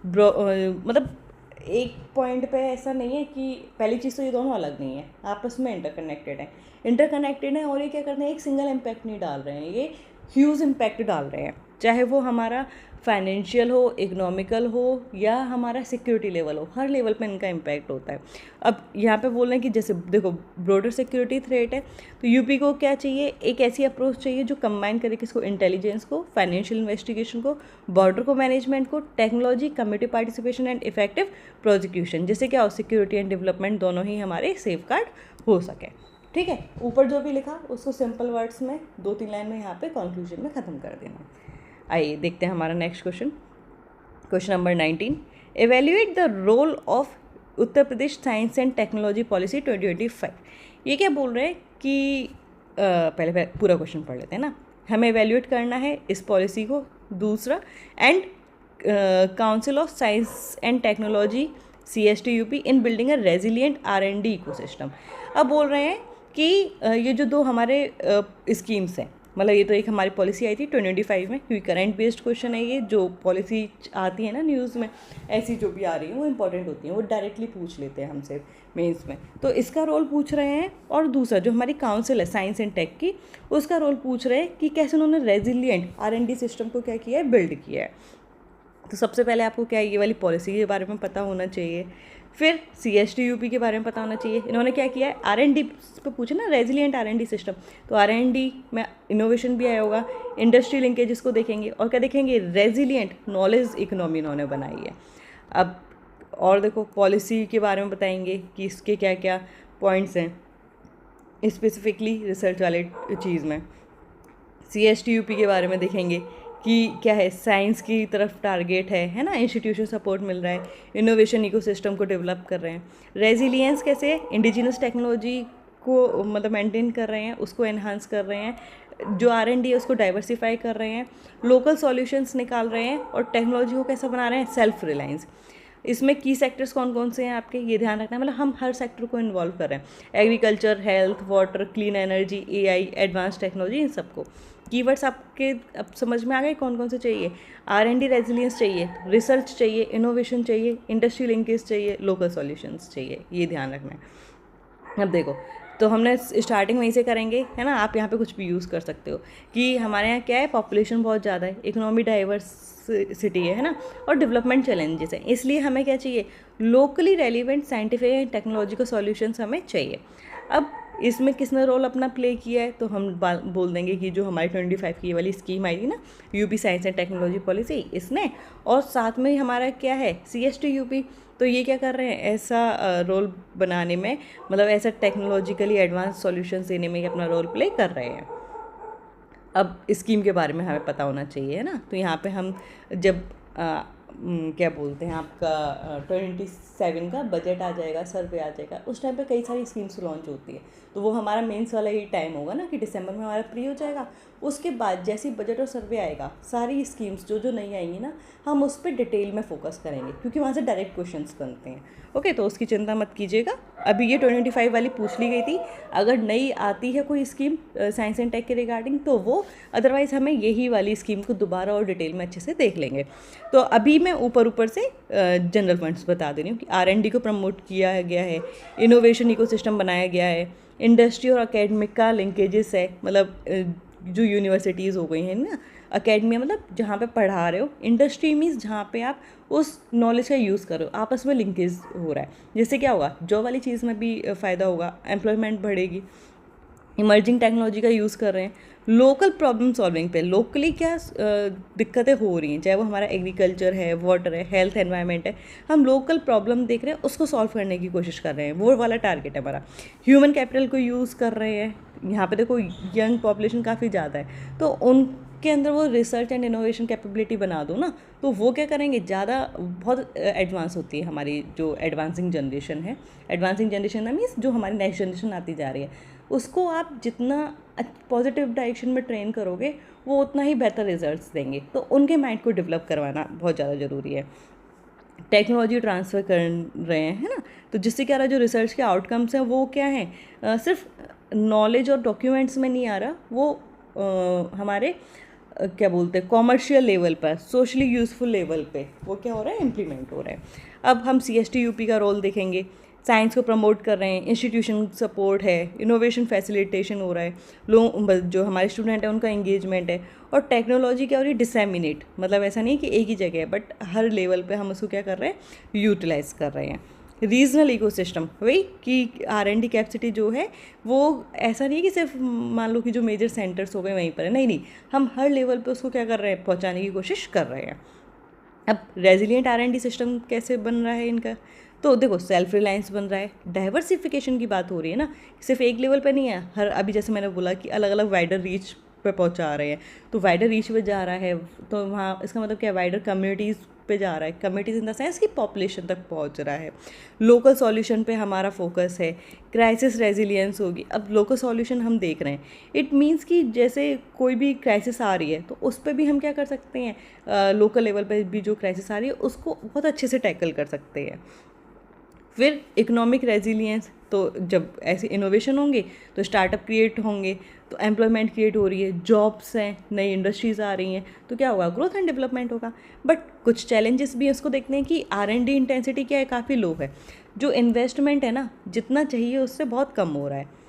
मतलब एक पॉइंट पे ऐसा नहीं है कि पहली चीज़ तो ये दोनों अलग नहीं है, आपस में इंटरकनेक्टेड है। और ये क्या करते हैं, एक सिंगल इम्पैक्ट नहीं डाल रहे हैं, ये ह्यूज इम्पैक्ट डाल रहे हैं, चाहे वो हमारा फाइनेंशियल हो, इकोनॉमिकल हो, या हमारा सिक्योरिटी लेवल हो, हर लेवल पे इनका इम्पैक्ट होता है। अब यहाँ पे बोल रहे हैं कि जैसे देखो ब्रॉडर सिक्योरिटी थ्रेट है, तो यूपी को क्या चाहिए, एक ऐसी अप्रोच चाहिए जो कंबाइन करे किसको, इंटेलिजेंस को, फाइनेंशियल इन्वेस्टिगेशन को, बॉर्डर को मैनेजमेंट को, technology, community participation and effective prosecution, जिससे क्या हो, सिक्योरिटी एंड डेवलपमेंट दोनों ही हमारे सेफ गार्ड हो सके। ठीक है, ऊपर जो भी लिखा उसको सिंपल वर्ड्स में 2-3 लाइन में यहाँ पे कंक्लूजन में ख़त्म कर देना। आइए देखते हैं हमारा next question number 19। Evaluate the role of Uttar Pradesh science and technology policy 2025। ये क्या बोल रहे हैं कि पहले पूरा क्वेश्चन पढ़ लेते हैं ना। हमें एवेल्यूएट करना है इस पॉलिसी को। दूसरा, and council of science and technology CST-UP in building a resilient R&D ecosystem. अब बोल रहे हैं कि ये जो दो हमारे स्कीम्स हैं, मतलब ये तो एक हमारी पॉलिसी आई थी 2025 में, क्योंकि करंट बेस्ड क्वेश्चन है ये, जो पॉलिसी आती है ना न्यूज़ में, ऐसी जो भी आ रही है वो इंपॉर्टेंट होती हैं, वो डायरेक्टली पूछ लेते हैं हमसे मेंस में, तो इसका रोल पूछ रहे हैं। और दूसरा जो हमारी काउंसिल है साइंस एंड टेक की, उसका रोल पूछ रहे हैं कि कैसे उन्होंने रेजिलिएंट R&D सिस्टम को क्या किया है, बिल्ड किया है। तो सबसे पहले आपको क्या है, ये वाली पॉलिसी के बारे में पता होना चाहिए, फिर CST-UP के बारे में पता होना चाहिए। इन्होंने क्या किया है, R&D पे पूछे ना, रेजिलिएंट R&D सिस्टम, तो R&D में इनोवेशन भी आया होगा, इंडस्ट्री लिंकेज इसको देखेंगे, और क्या देखेंगे, रेजिलिएंट नॉलेज इकोनॉमी इन्होंने बनाई है। अब और देखो पॉलिसी के बारे में बताएंगे कि इसके क्या क्या पॉइंट्स हैं स्पेसिफिकली रिसर्च वाले चीज़ में। CST-UP के बारे में देखेंगे कि क्या है, साइंस की तरफ टारगेट है ना, इंस्टीट्यूशन सपोर्ट मिल रहा है, इनोवेशन इकोसिस्टम को डेवलप कर रहे हैं। रेजिलियंस कैसे है, इंडिजिनस टेक्नोलॉजी को मतलब मेंटेन कर रहे हैं, उसको एनहांस कर रहे हैं, जो R&D है उसको डाइवर्सिफाई कर रहे हैं, लोकल सॉल्यूशंस निकाल रहे हैं, और टेक्नोलॉजी को कैसा बना रहे हैं, सेल्फ रिलायंस। इसमें की सेक्टर्स कौन कौन से हैं आपके, ये ध्यान रखना है, मतलब हम हर सेक्टर को इन्वॉल्व कर रहे हैं, agriculture, health, water, clean energy, AI, advance technology, इन सबको। कीवर्ड्स आपके अब समझ में आ गए कौन कौन से चाहिए, R&D रेजिलियंस चाहिए, रिसर्च चाहिए, इनोवेशन चाहिए, इंडस्ट्री लिंकेज चाहिए, लोकल सॉल्यूशंस चाहिए, ये ध्यान रखना है। अब देखो, तो हमने स्टार्टिंग वहीं से करेंगे, है ना, आप यहाँ पे कुछ भी यूज़ कर सकते हो कि हमारे यहाँ क्या है, पॉपुलेशन बहुत ज़्यादा है, इकोनॉमी डाइवर्सिटी है ना, और डेवलपमेंट चैलेंजेस हैं, इसलिए हमें क्या चाहिए, locally relevant scientific and technological solutions हमें चाहिए। अब इसमें किसने रोल अपना प्ले किया है, तो हम बोल देंगे कि जो हमारी 25 की ये वाली स्कीम आई थी ना, UP science and technology policy, इसने, और साथ में हमारा क्या है, CST-UP, तो ये क्या कर रहे हैं, ऐसा रोल बनाने में, मतलब ऐसा टेक्नोलॉजिकली एडवांस सॉल्यूशंस देने में अपना रोल प्ले कर रहे हैं। अब स्कीम के बारे में हमें पता होना चाहिए, है ना, तो यहाँ पे हम जब क्या बोलते हैं, आपका 27 का बजट आ जाएगा, सर्वे आ जाएगा, उस टाइम पे कई सारी स्कीम्स लॉन्च होती है, तो वो हमारा मेंस वाला ही टाइम होगा ना कि दिसंबर में हमारा फ्री हो जाएगा। उसके बाद जैसे ही बजट और सर्वे आएगा, सारी स्कीम्स जो जो नई आएंगी ना, हम उस पर डिटेल में फोकस करेंगे, क्योंकि वहाँ से डायरेक्ट क्वेश्चंस बनते हैं। ओके, तो उसकी चिंता मत कीजिएगा, अभी ये 25 वाली पूछ ली गई थी, अगर नई आती है कोई स्कीम साइंस एंड टेक के रिगार्डिंग तो वो, अदरवाइज़ हमें यही वाली स्कीम को दोबारा और डिटेल में अच्छे से देख लेंगे। तो अभी मैं ऊपर से जनरल पॉइंट्स बता दे रही हूँ कि R&D को प्रमोट किया गया है, इनोवेशन इकोसिस्टम बनाया गया है, इंडस्ट्री और अकेडमिक का लिंकेजेस है, मतलब जो यूनिवर्सिटीज़ हो गई हैं ना, अकेडमी मतलब जहाँ पे पढ़ा रहे हो, इंडस्ट्री मीन्स जहाँ पे आप उस नॉलेज का यूज़ करो, आपस में लिंकेज हो रहा है, जिससे क्या होगा, जॉब वाली चीज़ में भी फ़ायदा होगा, एम्प्लॉयमेंट बढ़ेगी। इमर्जिंग टेक्नोलॉजी का यूज़ कर रहे हैं, लोकल प्रॉब्लम सॉल्विंग पे, लोकली क्या दिक्कतें हो रही हैं, चाहे वो हमारा एग्रीकल्चर है, वाटर है, हेल्थ एनवायरनमेंट है, हम लोकल प्रॉब्लम देख रहे हैं, उसको सॉल्व करने की कोशिश कर रहे हैं, वो वाला टारगेट है हमारा। ह्यूमन कैपिटल को यूज़ कर रहे हैं, यहाँ पे देखो यंग पॉपुलेशन काफ़ी ज़्यादा है, तो उनके अंदर वो रिसर्च एंड इनोवेशन कैपेबिलिटी बना दो ना, तो वो क्या करेंगे, ज़्यादा बहुत एडवांस होती है हमारी जो एडवांसिंग जनरेशन है। एडवांसिंग जनरेशन मीन्स जो हमारी नेक्स्ट जनरेशन आती जा रही है, उसको आप जितना पॉजिटिव डायरेक्शन में ट्रेन करोगे वो उतना ही बेहतर रिजल्ट्स देंगे। तो उनके माइंड को डेवलप करवाना बहुत ज़्यादा ज़रूरी है। टेक्नोलॉजी ट्रांसफ़र कर रहे हैं, है ना, तो जिससे क्या रहा, जो रिसर्च के आउटकम्स हैं वो क्या हैं, सिर्फ नॉलेज और डॉक्यूमेंट्स में नहीं आ रहा, वो हमारे क्या बोलते हैं कॉमर्शियल लेवल पर, सोशली यूज़फुल लेवल पे वो क्या हो रहा है, इम्प्लीमेंट हो रहा है। अब हम CST-UP का रोल देखेंगे। साइंस को प्रमोट कर रहे हैं, इंस्टीट्यूशन सपोर्ट है, इनोवेशन फैसिलिटेशन हो रहा है, लोग जो हमारे स्टूडेंट हैं उनका एंगेजमेंट है, और टेक्नोलॉजी क्या हो रही है, डिसैमिनेट, मतलब ऐसा नहीं कि एक ही जगह है, बट हर लेवल पे हम उसको क्या कर रहे हैं, यूटिलाइज कर रहे हैं। रीजनल इकोसिस्टम, वही कि R&D कैपेसिटी जो है वो ऐसा नहीं है कि सिर्फ मान लो कि जो मेजर सेंटर्स हो गए वहीं पर है, नहीं, हम हर लेवल पे उसको क्या कर रहे हैं, पहुंचाने की कोशिश कर रहे हैं। अब रेजिलिएंट R&D सिस्टम कैसे बन रहा है इनका, तो देखो सेल्फ रिलायंस बन रहा है, डाइवर्सिफिकेशन की बात हो रही है ना, सिर्फ एक लेवल पे नहीं है, हर अभी जैसे मैंने बोला कि अलग अलग वाइडर रीच पे पहुंचा रहे हैं, तो वाइडर रीच पे जा रहा है, तो वहाँ इसका मतलब क्या, वाइडर कम्युनिटीज़ पे जा रहा है, कम्युनिटीज़ इन द सेंस की पॉपुलेशन तक पहुंच रहा है। लोकल सॉल्यूशन पे हमारा फोकस है, क्राइसिस रेजिलियंस होगी। अब लोकल सॉल्यूशन हम देख रहे हैं, इट मीन्स कि जैसे कोई भी क्राइसिस आ रही है तो उस पर भी हम क्या कर सकते हैं, लोकल लेवल पे भी जो क्राइसिस आ रही है उसको बहुत अच्छे से टैकल कर सकते हैं। फिर इकोनॉमिक रेजिलियंस, तो जब ऐसे इनोवेशन होंगे तो स्टार्टअप क्रिएट होंगे, तो एम्प्लॉयमेंट क्रिएट हो रही है, जॉब्स हैं, नई इंडस्ट्रीज़ आ रही हैं, तो क्या होगा, ग्रोथ एंड डेवलपमेंट होगा। बट कुछ चैलेंजेस भी हैं, उसको देखते हैं कि R&D इंटेंसिटी क्या है, काफ़ी लो है, जो इन्वेस्टमेंट है ना जितना चाहिए उससे बहुत कम हो रहा है।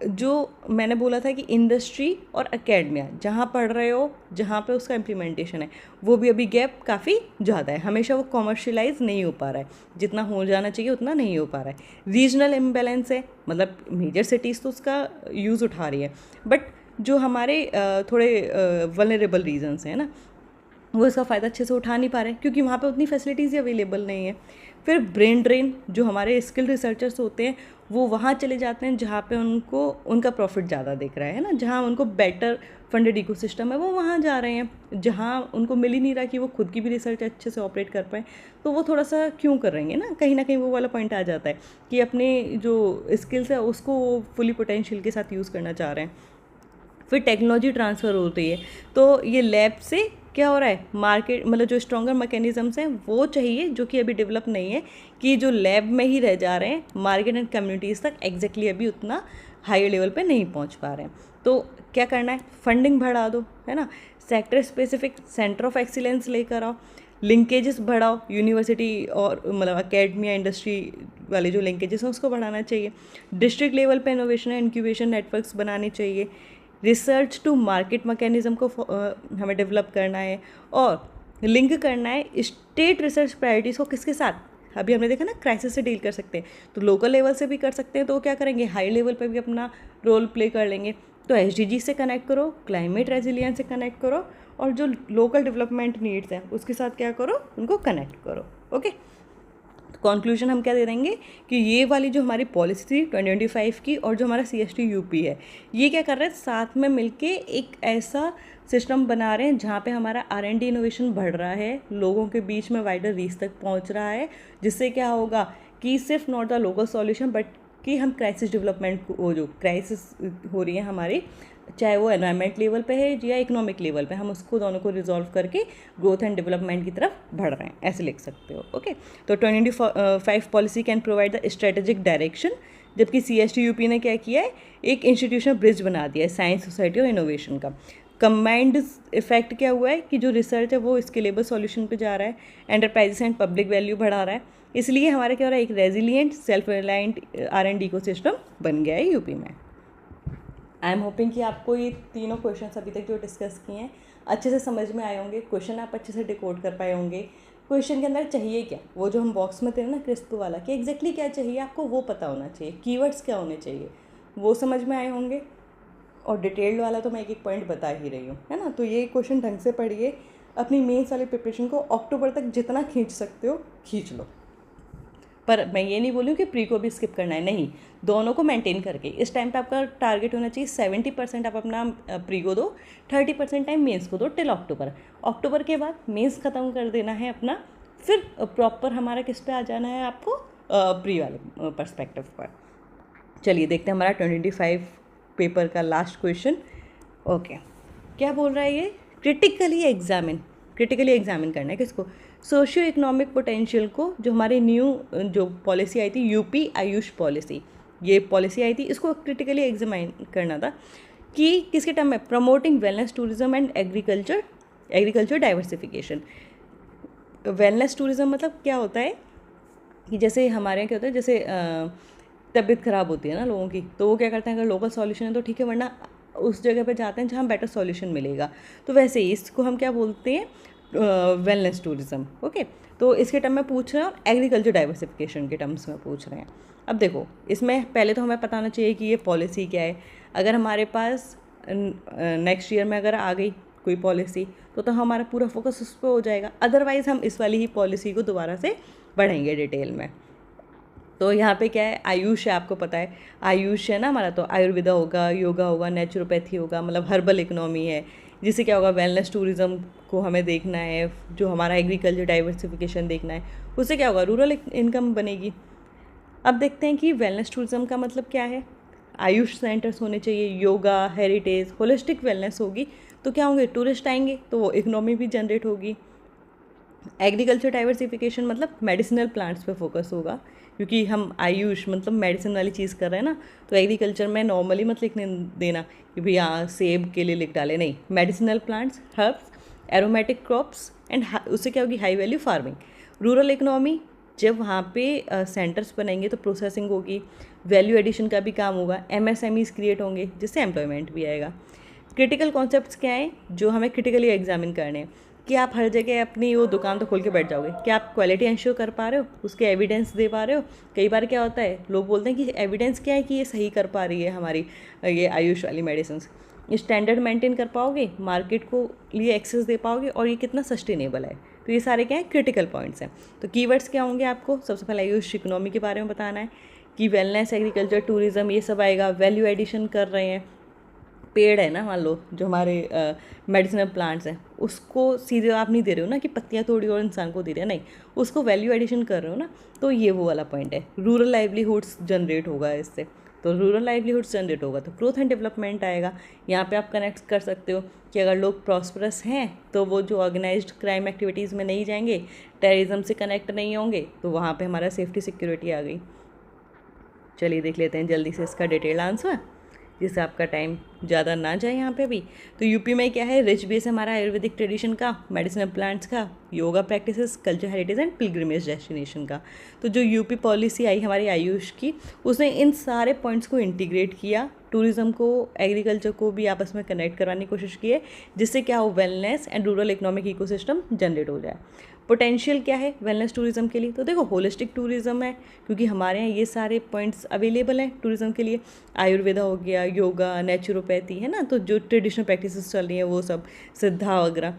जो मैंने बोला था कि इंडस्ट्री और एकेडमिया जहाँ पढ़ रहे हो, जहाँ पे उसका इम्प्लीमेंटेशन है, वो भी अभी गैप काफ़ी ज़्यादा है, हमेशा वो कॉमर्शियलाइज नहीं हो पा रहा है, जितना हो जाना चाहिए उतना नहीं हो पा रहा है। रीजनल इम्बैलेंस है, मतलब मेजर सिटीज़ तो उसका यूज़ उठा रही है, बट जो हमारे थोड़े वल्नरेबल रीजन्स हैं ना, वो इसका फ़ायदा अच्छे से उठा नहीं पा रहे हैं क्योंकि वहाँ पे उतनी फैसिलिटीज़ अवेलेबल नहीं है। फिर ब्रेन ड्रेन, जो हमारे स्किल्ड रिसर्चर्स होते हैं वो वहाँ चले जाते हैं जहाँ पे उनको उनका प्रॉफिट ज़्यादा दिख रहा है ना, जहाँ उनको बेटर फंडेड इकोसिस्टम है वो वहाँ जा रहे हैं, जहाँ उनको मिल ही नहीं रहा कि वो खुद की भी रिसर्च अच्छे से ऑपरेट कर पाएँ, तो वो थोड़ा सा क्यों कर रहे हैं ना, कहीं ना कहीं वो वाला पॉइंट आ जाता है कि अपने जो स्किल्स है उसको वो फुली पोटेंशियल के साथ यूज़ करना चाह रहे हैं। फिर टेक्नोलॉजी ट्रांसफ़र हो रही है, तो ये लैब से क्या हो रहा है, मार्केट, मतलब जो स्ट्रॉन्गर मैकेनिज़म्स हैं वो चाहिए जो कि अभी डेवलप नहीं है, कि जो लैब में ही रह जा रहे हैं, मार्केट एंड कम्युनिटीज़ तक एग्जैक्टली अभी उतना हाई लेवल पे नहीं पहुंच पा रहे हैं। तो क्या करना है, फंडिंग बढ़ा दो, है ना, sector specific centre of excellence लेकर आओ, लिंकेजेस बढ़ाओ, यूनिवर्सिटी और मतलब अकेडमिया इंडस्ट्री वाले जो लिंकेजेस हैं उसको बढ़ाना चाहिए, डिस्ट्रिक्ट लेवल पे इनोवेशन एंड इंक्यूबेशन नेटवर्क्स बनाने चाहिए, रिसर्च टू मार्केट मैकेनिज़्म को हमें डेवलप करना है, और लिंक करना है स्टेट रिसर्च प्रायोरिटीज़ को किसके साथ, अभी हमने देखा ना क्राइसिस से डील कर सकते हैं, तो लोकल लेवल से भी कर सकते हैं, तो क्या करेंगे, हाई लेवल पे भी अपना रोल प्ले कर लेंगे। तो SDG से कनेक्ट करो, क्लाइमेट रेजिलियंस से कनेक्ट करो, और जो लोकल डेवलपमेंट नीड्स हैं उसके साथ क्या करो, उनको कनेक्ट करो। ओके, कंक्लूजन हम क्या दे देंगे कि ये वाली जो हमारी पॉलिसी थी 2025 की, और जो हमारा CST-UP है, ये क्या कर रहे हैं, साथ में मिलके एक ऐसा सिस्टम बना रहे हैं जहाँ पे हमारा R&D इनोवेशन बढ़ रहा है, लोगों के बीच में वाइडर रीच तक पहुँच रहा है, जिससे क्या होगा कि सिर्फ not the local solution but कि हम क्राइसिस डेवलपमेंट को, जो क्राइसिस हो रही है हमारी, चाहे वो एनवायरनमेंट लेवल पे है या इकोनॉमिक लेवल पे, हम उसको दोनों को रिजॉल्व करके ग्रोथ एंड डेवलपमेंट की तरफ बढ़ रहे हैं, ऐसे लिख सकते हो। ओके, तो 2025 policy can provide the strategic direction, जबकि CST-UP ने क्या किया है, एक इंस्टीट्यूशनल ब्रिज बना दिया है साइंस, सोसाइटी और इनोवेशन का। कंबाइंड इफेक्ट क्या हुआ है कि जो रिसर्च है वो स्केलेबल सॉल्यूशन पे जा रहा है, एंटरप्राइजेस एंड पब्लिक वैल्यू बढ़ा रहा है, इसलिए हमारा क्या हो रहा है, एक resilient self reliant R&D ecosystem बन गया है यूपी में। आई एम होपिंग कि आपको ये तीनों क्वेश्चन अभी तक जो डिस्कस किए हैं अच्छे से समझ में आए होंगे, क्वेश्चन आप अच्छे से डिकोड कर पाए होंगे, क्वेश्चन के अंदर चाहिए क्या, वो जो हम बॉक्स में थे ना क्रिस्प वाला, कि एग्जैक्टली क्या चाहिए आपको वो पता होना चाहिए, कीवर्ड्स क्या होने चाहिए वो समझ में आए होंगे, और डिटेल्ड वाला तो मैं एक एक पॉइंट बता ही रही हूँ, है ना। तो ये क्वेश्चन ढंग से पढ़िए, अपनी मेंस वाली प्रिपरेशन को अक्टूबर तक जितना खींच सकते हो खींच लो, पर मैं ये नहीं बोलूँ कि प्री को भी स्किप करना है, नहीं, दोनों को मेंटेन करके। इस टाइम पे आपका टारगेट होना चाहिए 70% आप अपना प्री को दो, 30% टाइम मेंस को दो टिल अक्टूबर। अक्टूबर के बाद मेंस ख़त्म कर देना है अपना, फिर प्रॉपर हमारा किस पे आ जाना है आपको, प्री वाले पर्सपेक्टिव पर। चलिए देखते हैं हमारा 2025 पेपर का लास्ट क्वेश्चन। ओके, क्या बोल रहा है ये? क्रिटिकली एग्जामिन करना है किसको? सोशियो इकोनॉमिक पोटेंशियल को। जो हमारी न्यू जो पॉलिसी आई थी यूपी आयुष पॉलिसी, ये पॉलिसी आई थी, इसको क्रिटिकली एग्जामिन करना था कि किसके टर्म में? Promoting wellness tourism and agriculture diversification. Wellness tourism मतलब क्या होता है कि जैसे हमारे यहाँ क्या होता है, जैसे तबीयत ख़राब होती है ना लोगों की, तो वो क्या करते हैं, अगर लोकल सॉल्यूशन है तो ठीक है, वरना उस जगह पे जाते हैं जहाँ बेटर सॉल्यूशन मिलेगा। तो वैसे ही इसको हम क्या बोलते हैं? Wellness tourism. ओके, तो इसके टर्म में पूछ रहे हैं और एग्रीकल्चर डाइवर्सिफिकेशन के टर्म्स में पूछ रहे हैं। अब देखो, इसमें पहले तो हमें पता होना चाहिए कि ये पॉलिसी क्या है। अगर हमारे पास नेक्स्ट ईयर में अगर आ गई कोई पॉलिसी तो हमारा पूरा फोकस उस पर हो जाएगा, अदरवाइज़ हम इस वाली ही पॉलिसी को दोबारा से पढ़ेंगे डिटेल में। तो यहाँ पे क्या है? आयुष है, आपको पता है आयुष है ना हमारा, तो आयुर्वेदा होगा, योगा होगा, नेचुरोपैथी होगा, मतलब हर्बल इकोनॉमी है, जिससे क्या होगा? वेलनेस टूरिज्म को हमें देखना है, जो हमारा एग्रीकल्चर डाइवर्सिफिकेशन देखना है, उससे क्या होगा? रूरल इनकम बनेगी। अब देखते हैं कि वेलनेस टूरिज्म का मतलब क्या है। आयुष सेंटर्स होने चाहिए, योगा, हेरिटेज, होलिस्टिक वेलनेस होगी, तो क्या होंगे? टूरिस्ट आएंगे, तो वो इकोनॉमी भी जनरेट होगी। एग्रीकल्चर डाइवर्सिफिकेशन मतलब मेडिसिनल प्लांट्स पे फोकस होगा, क्योंकि हम आयुष मतलब मेडिसिन वाली चीज़ कर रहे हैं ना, तो एग्रीकल्चर में नॉर्मली मत लिखने देना कि भैया सेब के लिए लिख डाले, नहीं, medicinal plants, herbs, aromatic crops and उससे क्या होगी? High value farming. Rural economy, जब वहाँ पे सेंटर्स बनेंगे तो प्रोसेसिंग होगी, वैल्यू एडिशन का भी काम होगा, एमएसएमईज क्रिएट होंगे, जिससे एम्प्लॉयमेंट भी आएगा। क्रिटिकल कॉन्सेप्ट्स क्या हैं जो हमें क्रिटिकली एग्जामिन करने हैं? कि आप हर जगह अपनी वो दुकान तो खोल के बैठ जाओगे, क्या आप क्वालिटी इंश्योर कर पा रहे हो, उसके एविडेंस दे पा रहे हो? कई बार क्या होता है, लोग बोलते हैं कि एविडेंस क्या है कि ये सही कर पा रही है हमारी ये आयुष वाली मेडिसिन। स्टैंडर्ड मेंटेन कर पाओगे, मार्केट को लिए एक्सेस दे पाओगे, और ये कितना सस्टेनेबल है। तो ये सारे क्या हैं? क्रिटिकल पॉइंट्स हैं। तो कीवर्ड्स क्या होंगे आपको? सबसे पहले आयुष इकोनॉमी के बारे में बताना है कि वेलनेस, एग्रीकल्चर, टूरिज्म, ये सब आएगा। वैल्यू एडिशन कर रहे हैं, पेड़ है ना मान लो, जो हमारे मेडिसिनल प्लांट्स हैं, उसको सीधे आप नहीं दे रहे हो ना कि पत्तियाँ तोड़ी और इंसान को दे रहे हो, नहीं, उसको वैल्यू एडिशन कर रहे हो ना, तो ये वो वाला पॉइंट है। रूरल लाइवलीहुड्स जनरेट होगा इससे, तो रूरल लाइवलीहुड्स जनरेट होगा तो ग्रोथ एंड डेवलपमेंट आएगा। यहाँ पे आप कनेक्ट कर सकते हो कि अगर लोग प्रॉस्परस हैं तो वो जो ऑर्गेनाइज्ड क्राइम एक्टिविटीज़ में नहीं जाएंगे, टेररिज्म से कनेक्ट नहीं होंगे, तो वहाँ पे हमारा सेफ्टी सिक्योरिटी आ गई। चलिए देख लेते हैं जल्दी से इसका डिटेल आंसर, जिससे आपका टाइम ज़्यादा ना जाए यहाँ पे भी। तो यूपी में क्या है? रिच बेस हमारा आयुर्वेदिक ट्रेडिशन का, मेडिसिनल प्लांट्स का, yoga practices, culture heritage and pilgrimage destination का। तो जो यूपी पॉलिसी आई हमारी आयुष की, उसने इन सारे पॉइंट्स को इंटीग्रेट किया, टूरिज्म को, एग्रीकल्चर को भी आपस में कनेक्ट करवाने की कोशिश की है, जिससे क्या हो? Wellness and rural economic ecosystem generate हो जाए। पोटेंशियल क्या है वेलनेस टूरिज्म के लिए? तो देखो, होलिस्टिक टूरिज्म है, क्योंकि हमारे यहाँ ये सारे पॉइंट्स अवेलेबल हैं टूरिज्म के लिए। आयुर्वेदा हो गया, योगा, नेचुरोपैथी है ना, तो जो ट्रेडिशनल प्रैक्टिसेस चल रही हैं वो सब, सिद्धा वगैरह।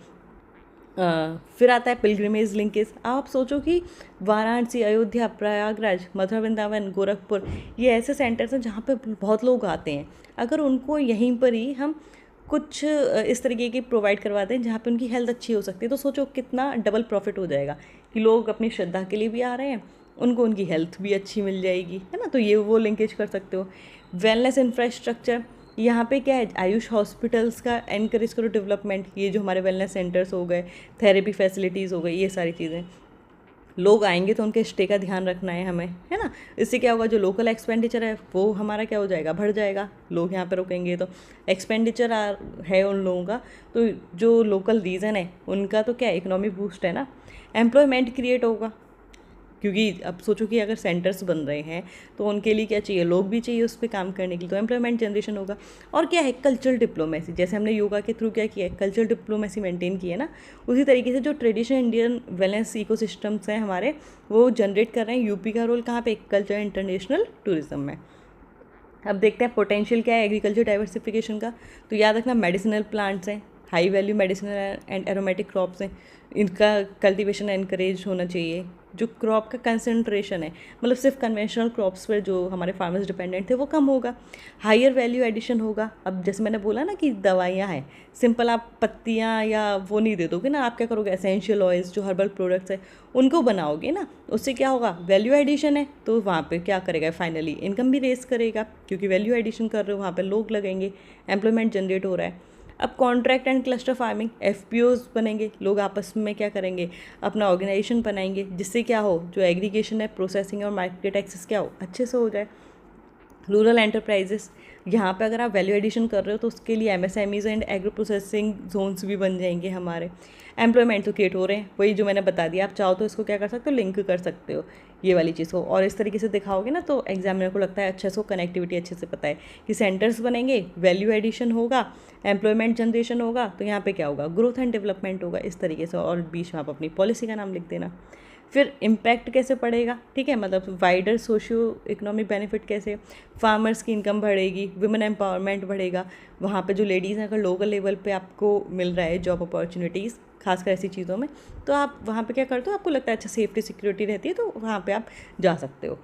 फिर आता है पिलग्रिमेज लिंकेज। आप सोचो कि वाराणसी, अयोध्या, प्रयागराज, मथुरा, वृंदावन, गोरखपुर, ये ऐसे सेंटर्स हैं जहाँ पे बहुत लोग आते हैं। अगर उनको यहीं पर ही हम कुछ इस तरीके की प्रोवाइड करवाते हैं जहाँ पे उनकी हेल्थ अच्छी हो सकती है, तो सोचो कितना डबल प्रॉफिट हो जाएगा कि लोग अपनी श्रद्धा के लिए भी आ रहे हैं, उनको उनकी हेल्थ भी अच्छी मिल जाएगी, है ना। तो ये वो लिंकेज कर सकते हो। वेलनेस इंफ्रास्ट्रक्चर, यहाँ पे क्या है? आयुष हॉस्पिटल्स का एनकरेज करो डेवलपमेंट, ये जो हमारे वेलनेस सेंटर्स हो गए, थेरेपी फैसिलिटीज़ हो गई, ये सारी चीज़ें। लोग आएंगे तो उनके स्टे का ध्यान रखना है हमें, है ना। इससे क्या होगा? जो लोकल एक्सपेंडिचर है वो हमारा क्या हो जाएगा? बढ़ जाएगा। लोग यहाँ पे रुकेंगे तो एक्सपेंडिचर है उन लोगों का, तो जो लोकल रीजन है उनका तो क्या इकोनॉमी बूस्ट है ना। एम्प्लॉयमेंट क्रिएट होगा, क्योंकि अब सोचो कि अगर सेंटर्स बन रहे हैं तो उनके लिए क्या चाहिए? लोग भी चाहिए उस पर काम करने के लिए, तो एम्प्लॉयमेंट जनरेशन होगा। और क्या है? कल्चरल डिप्लोमेसी, जैसे हमने योगा के थ्रू क्या किया है? कल्चरल डिप्लोमेसी मेंटेन की है ना। उसी तरीके से जो ट्रेडिशनल इंडियन वेलनेस इकोसिस्टम्स हैं हमारे, वो जनरेट कर रहे हैं। यूपी का रोल कहाँ पे? कल्चर इंटरनेशनल टूरिज्म में। अब देखते हैं पोटेंशियल क्या है एग्रीकल्चर डाइवर्सिफिकेशन का। तो याद रखना, मेडिसिनल प्लांट्स हैं, high value medicinal and aromatic crops हैं, इनका कल्टीवेशन एनकरेज होना चाहिए। जो क्रॉप का कंसंट्रेशन है, मतलब सिर्फ कन्वेंशनल क्रॉप्स पर जो हमारे फार्मर्स डिपेंडेंट थे वो कम होगा, हायर वैल्यू एडिशन होगा। अब जैसे मैंने बोला ना कि दवाइयाँ हैं, सिंपल आप पत्तियाँ या वो नहीं दे दोगे ना, आप क्या करोगे, एसेंशियल ऑयल्स जो हर्बल प्रोडक्ट्स है उनको बनाओगे ना, उससे क्या होगा, वैल्यू एडिशन है, तो वहाँ पे क्या करेगा, फाइनली इनकम भी रेस करेगा, क्योंकि वैल्यू एडिशन कर रहे हो, वहाँ पे लोग लगेंगे, एम्प्लॉयमेंट जनरेट हो रहा है। अब contract and cluster farming, FPOs बनेंगे, लोग आपस में क्या करेंगे, अपना ऑर्गेनाइजेशन बनाएंगे, जिससे क्या हो, जो एग्रीगेशन है, प्रोसेसिंग और मार्केट एक्सेस क्या हो, अच्छे से हो जाए। रूरल एंटरप्राइजेस, यहाँ पे अगर आप वैल्यू एडिशन कर रहे हो तो उसके लिए MSMEs and agro processing zones भी बन जाएंगे हमारे। एम्प्लॉयमेंट तो क्रिएट हो रहे हैं, वही जो मैंने बता दिया, आप चाहो तो इसको क्या कर सकते हो, लिंक कर सकते हो ये वाली चीज़ को, और इस तरीके से दिखाओगे ना तो एग्जामिनर को लगता है अच्छा से कनेक्टिविटी अच्छे से पता है कि सेंटर्स बनेंगे, वैल्यू एडिशन होगा, एम्प्लॉयमेंट जनरेशन होगा, तो यहाँ पे क्या होगा, ग्रोथ एंड डेवलपमेंट होगा, इस तरीके से। और बीच में आप अपनी पॉलिसी का नाम लिख देना। फिर इम्पैक्ट कैसे पड़ेगा, ठीक है, मतलब वाइडर सोशियो इकोनॉमिक बेनिफिट कैसे, फार्मर्स की इनकम बढ़ेगी, वुमेन एम्पावरमेंट बढ़ेगा, वहाँ पे जो लेडीज़ हैं अगर लोकल लेवल पे आपको मिल रहा है जॉब अपॉर्चुनिटीज़, खासकर ऐसी चीज़ों में, तो आप वहाँ पे क्या करते हो, आपको लगता है अच्छा सेफ्टी सिक्योरिटी रहती है, तो वहाँ पे आप जा सकते हो।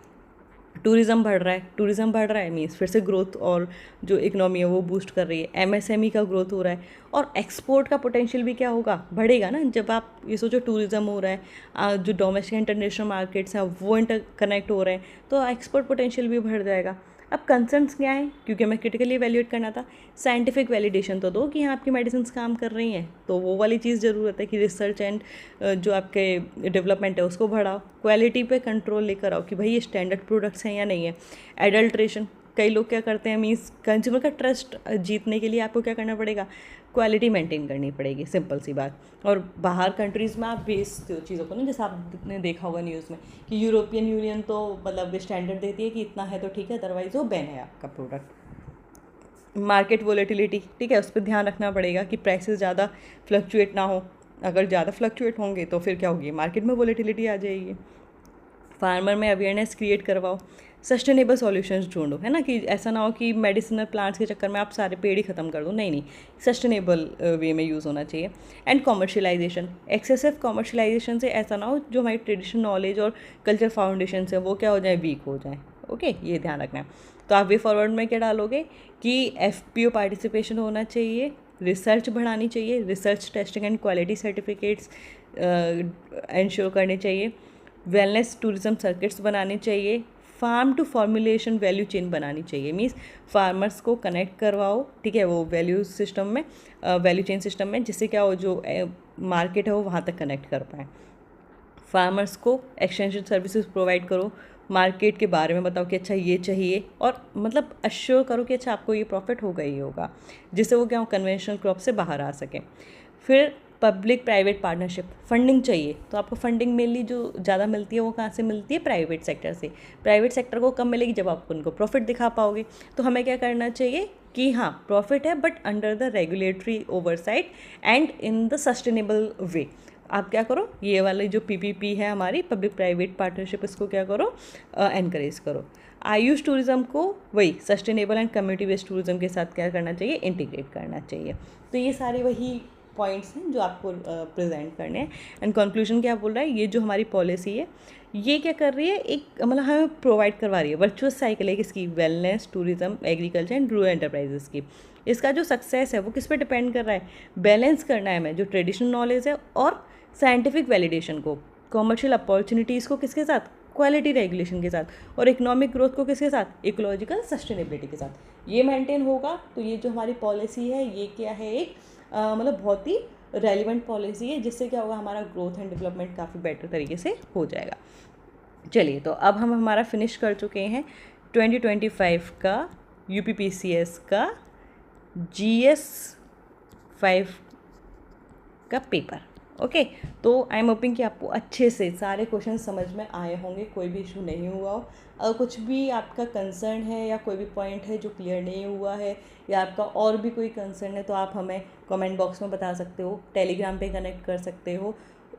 टूरिज़्म बढ़ रहा है, टूरिज़्म बढ़ रहा है मीन्स फिर से ग्रोथ, और जो इकोनॉमी है वो बूस्ट कर रही है, एमएसएमई का ग्रोथ हो रहा है, और एक्सपोर्ट का पोटेंशियल भी क्या होगा, बढ़ेगा ना। जब आप ये सोचो टूरिज़्म हो रहा है, जो डोमेस्टिक इंटरनेशनल मार्केट्स हैं वो इंटर कनेक्ट हो रहे हैं, तो एक्सपोर्ट पोटेंशियल भी बढ़ जाएगा। अब कंसर्न्स क्या है, क्योंकि हमें क्रिटिकली एवेल्यूएट करना था, साइंटिफिक वैलिडेशन तो दो कि हाँ आपकी मेडिसिन काम कर रही हैं, तो वो वाली चीज़ ज़रूरत है कि रिसर्च एंड जो आपके डेवलपमेंट है उसको बढ़ाओ, क्वालिटी पे कंट्रोल लेकर आओ कि भाई ये स्टैंडर्ड प्रोडक्ट्स हैं या नहीं है। एडल्ट्रेशन, कई लोग क्या करते हैं, मीन्स कंज्यूमर का ट्रस्ट जीतने के लिए आपको क्या करना पड़ेगा, क्वालिटी मेंटेन करनी पड़ेगी, सिंपल सी बात। और बाहर कंट्रीज़ में आप बेचते हो चीज़ों को ना, जैसे आपने देखा होगा न्यूज़ में कि यूरोपियन यूनियन तो मतलब स्टैंडर्ड देती है कि इतना है तो ठीक है, अदरवाइज वो बैन है आपका प्रोडक्ट। मार्केट वोलेटिलिटी, ठीक है, उस पर ध्यान रखना पड़ेगा कि प्राइसेस ज़्यादा फ्लक्चुएट ना हो, अगर ज़्यादा फ्लक्चुएट होंगे तो फिर क्या होगी, मार्केट में वोलेटिलिटी आ जाएगी। फार्मर में अवेयरनेस क्रिएट करवाओ, सस्टेनेबल सॉल्यूशंस ढूंढो, है ना, कि ऐसा ना हो कि मेडिसिनल प्लांट्स के चक्कर में आप सारे पेड़ ही ख़त्म कर दो, नहीं नहीं, सस्टेनेबल वे में यूज़ होना चाहिए। एंड कॉमर्शलाइजेशन, एक्सेसिव कॉमर्शलाइजेशन से ऐसा ना हो जो हमारी ट्रेडिशनल नॉलेज और कल्चर फाउंडेशन है वो क्या हो जाए, वीक हो जाए। ओके, ये ध्यान रखना है। तो आप वे फॉरवर्ड में क्या डालोगे कि एफपीओ पार्टिसिपेशन होना चाहिए, रिसर्च बढ़ानी चाहिए, research testing and quality certificates ensure करने चाहिए, वेलनेस टूरिज्म सर्किट्स बनाने चाहिए, farm to formulation value chain बनानी चाहिए, मीन्स फार्मर्स को कनेक्ट करवाओ, ठीक है, वो वैल्यू सिस्टम में, वैल्यू चेन सिस्टम में, जिससे क्या हो, जो मार्केट है वो वहाँ तक कनेक्ट कर पाएँ। फार्मर्स को एक्सटेंशन सर्विसेज प्रोवाइड करो, मार्केट के बारे में बताओ कि अच्छा ये चाहिए, और मतलब अश्योर करो कि अच्छा आपको ये प्रॉफिट होगा ही होगा, जिससे वो क्या हो, कन्वेंशनल क्रॉप से बाहर आ सके। फिर पब्लिक प्राइवेट पार्टनरशिप, फंडिंग चाहिए, तो आपको फंडिंग मेनली जो ज़्यादा मिलती है वो कहाँ से मिलती है, प्राइवेट सेक्टर से। प्राइवेट सेक्टर को कम मिलेगी जब आप उनको प्रॉफिट दिखा पाओगे, तो हमें क्या करना चाहिए कि हाँ प्रॉफिट है but under the regulatory oversight and in the sustainable way. आप क्या करो, ये वाली जो पीपीपी है हमारी, पब्लिक प्राइवेट पार्टनरशिप, इसको क्या करो, एनकरेज करो। आयुष टूरिज़्म को वही sustainable and community based tourism के साथ क्या करना चाहिए, इंटीग्रेट करना चाहिए। तो ये सारे वही पॉइंट्स हैं जो आपको प्रेजेंट करने हैं। एंड कंक्लूजन क्या बोल रहा है, ये जो हमारी पॉलिसी है ये क्या कर रही है, एक मतलब हमें प्रोवाइड करवा रही है वर्चुअस साइकिल है किसकी, wellness, tourism, agriculture and rural enterprises की। इसका जो सक्सेस है वो किस पे डिपेंड कर रहा है, बैलेंस करना है हमें जो ट्रेडिशनल नॉलेज है और साइंटिफिक वैलिडेशन को, कॉमर्शियल अपॉर्चुनिटीज़ को किसके साथ, क्वालिटी रेगुलेशन के साथ, और इकोनॉमिक ग्रोथ को किसके साथ, इकोलॉजिकल सस्टेनेबिलिटी के साथ। ये मेंटेन होगा तो ये जो हमारी पॉलिसी है ये क्या है, एक मतलब बहुत ही रेलिवेंट पॉलिसी है, जिससे क्या होगा, हमारा ग्रोथ एंड डेवलपमेंट काफ़ी बेटर तरीके से हो जाएगा। चलिए, तो अब हम हमारा फिनिश कर चुके हैं 2025 का यूपीपीसीएस का GS5 का पेपर। ओके, तो आई एम होपिंग कि आपको अच्छे से सारे क्वेश्चन समझ में आए होंगे, कोई भी इशू नहीं हुआ हो। अगर कुछ भी आपका कंसर्न है या कोई भी पॉइंट है जो क्लियर नहीं हुआ है या आपका और भी कोई कंसर्न है तो आप हमें कमेंट बॉक्स में बता सकते हो, टेलीग्राम पे कनेक्ट कर सकते हो।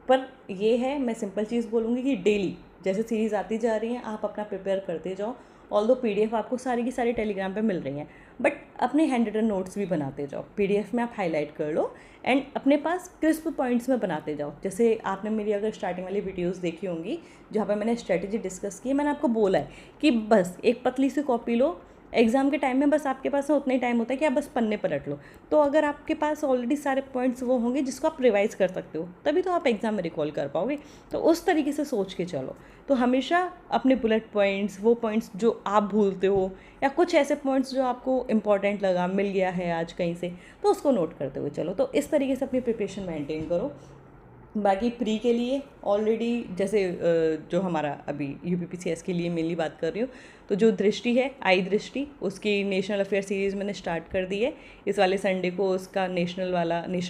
पर ये है, मैं सिंपल चीज़ बोलूँगी कि डेली जैसे सीरीज़ आती जा रही हैं आप अपना प्रिपेयर करते जाओ। ऑल्दो PDF आपको सारी की सारी टेलीग्राम पे मिल रही हैं, बट अपने हैंड रिटन नोट्स भी बनाते जाओ, PDF में आप हाईलाइट कर लो एंड अपने पास क्रिस्प पॉइंट्स में बनाते जाओ। जैसे आपने मेरी अगर स्टार्टिंग वाली वीडियोस देखी होंगी जहाँ पर मैंने स्ट्रेटेजी डिस्कस की है, मैंने आपको बोला है कि बस एक पतली सी कॉपी लो, एग्ज़ाम के टाइम में बस आपके पास उतना ही टाइम होता है कि आप बस पन्ने पलट लो। तो अगर आपके पास ऑलरेडी सारे पॉइंट्स वो होंगे जिसको आप रिवाइज़ कर सकते हो, तभी तो आप एग्ज़ाम में रिकॉल कर पाओगे। तो उस तरीके से सोच के चलो। तो हमेशा अपने बुलेट पॉइंट्स, वो पॉइंट्स जो आप भूलते हो या कुछ ऐसे पॉइंट्स जो आपको इंपॉर्टेंट लगा, मिल गया है आज कहीं से, तो उसको नोट करते हुए चलो। तो इस तरीके से अपनी प्रिपरेशन मेंटेन करो। बाकी प्री के लिए ऑलरेडी जैसे जो हमारा अभी UPPCS के लिए मेनली बात कर रही हूँ, तो जो दृष्टि है, आई दृष्टि, उसकी नेशनल अफेयर सीरीज़ मैंने स्टार्ट कर दी है। इस वाले संडे को उसका नेशनल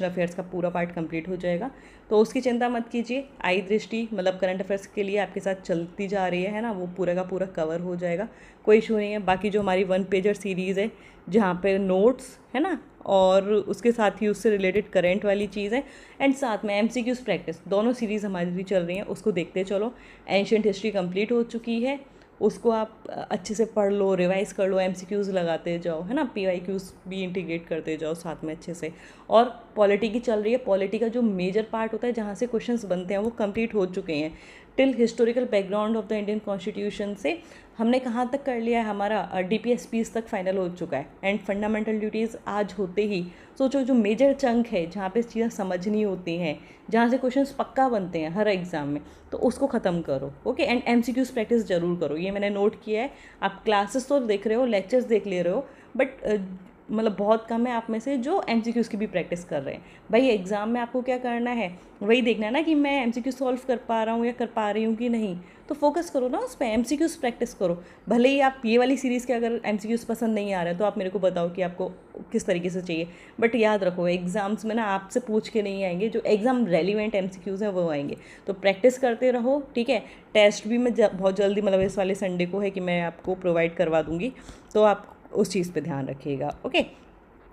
अफेयर्स का पूरा पार्ट कंप्लीट हो जाएगा, तो उसकी चिंता मत कीजिए। आई दृष्टि मतलब करंट अफेयर्स के लिए आपके साथ चलती जा रही है ना, वो पूरा का पूरा कवर हो जाएगा, कोई इशू नहीं है। बाकी जो हमारी 1 पेजर सीरीज़ है जहाँ पे नोट्स है ना, और उसके साथ ही उससे रिलेटेड करंट वाली चीज़ है, एंड साथ में MCQs प्रैक्टिस, दोनों सीरीज़ हमारी चल रही हैं, उसको देखते चलो। एंशिएंट हिस्ट्री कंप्लीट हो चुकी है, उसको आप अच्छे से पढ़ लो, रिवाइज़ कर लो, MCQs लगाते जाओ है ना, PYQs भी इंटीग्रेट करते जाओ साथ में अच्छे से। और पॉलिटी की चल रही है, पॉलिटी का जो मेजर पार्ट होता है जहाँ से क्वेश्चंस बनते हैं वो कंप्लीट हो चुके हैं। Till historical background of the Indian constitution से हमने कहाँ तक कर लिया है, हमारा DPSPs तक फाइनल हो चुका है। एंड फंडामेंटल ड्यूटीज़ आज होते ही सोचो जो मेजर चंक है जहाँ पे चीज़ें समझनी होती हैं, जहाँ से क्वेश्चंस पक्का बनते हैं हर एग्ज़ाम में, तो उसको ख़त्म करो। ओके, एंड MCQs प्रैक्टिस ज़रूर करो, ये मैंने नोट किया है। आप क्लासेस तो देख रहे हो, लेक्चर्स देख ले रहे हो, बट मतलब बहुत कम है आप में से जो MCQs की भी प्रैक्टिस कर रहे हैं। भाई एग्ज़ाम में आपको क्या करना है, वही देखना है ना कि मैं MCQ सॉल्व कर पा रहा हूँ या कर पा रही हूँ कि नहीं, तो फोकस करो ना उस पर, MCQs प्रैक्टिस करो। भले ही आप ये वाली सीरीज़ के अगर MCQs पसंद नहीं आ रहे तो आप मेरे को बताओ कि आपको किस तरीके से चाहिए, बट याद रखो एग्ज़ाम्स में ना आपसे पूछ के नहीं आएंगे, जो एग्ज़ाम रेलिवेंट MCQs हैं वो आएंगे। तो प्रैक्टिस करते रहो, ठीक है। टेस्ट भी मैं बहुत जल्दी मतलब इस वाले संडे को है कि मैं आपको प्रोवाइड करवा दूँगी, तो आप उस चीज़ पे ध्यान रखिएगा। ओके,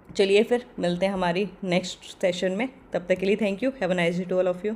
चलिए फिर मिलते हैं हमारी नेक्स्ट सेशन में। तब तक के लिए thank you, have a nice day to all of you.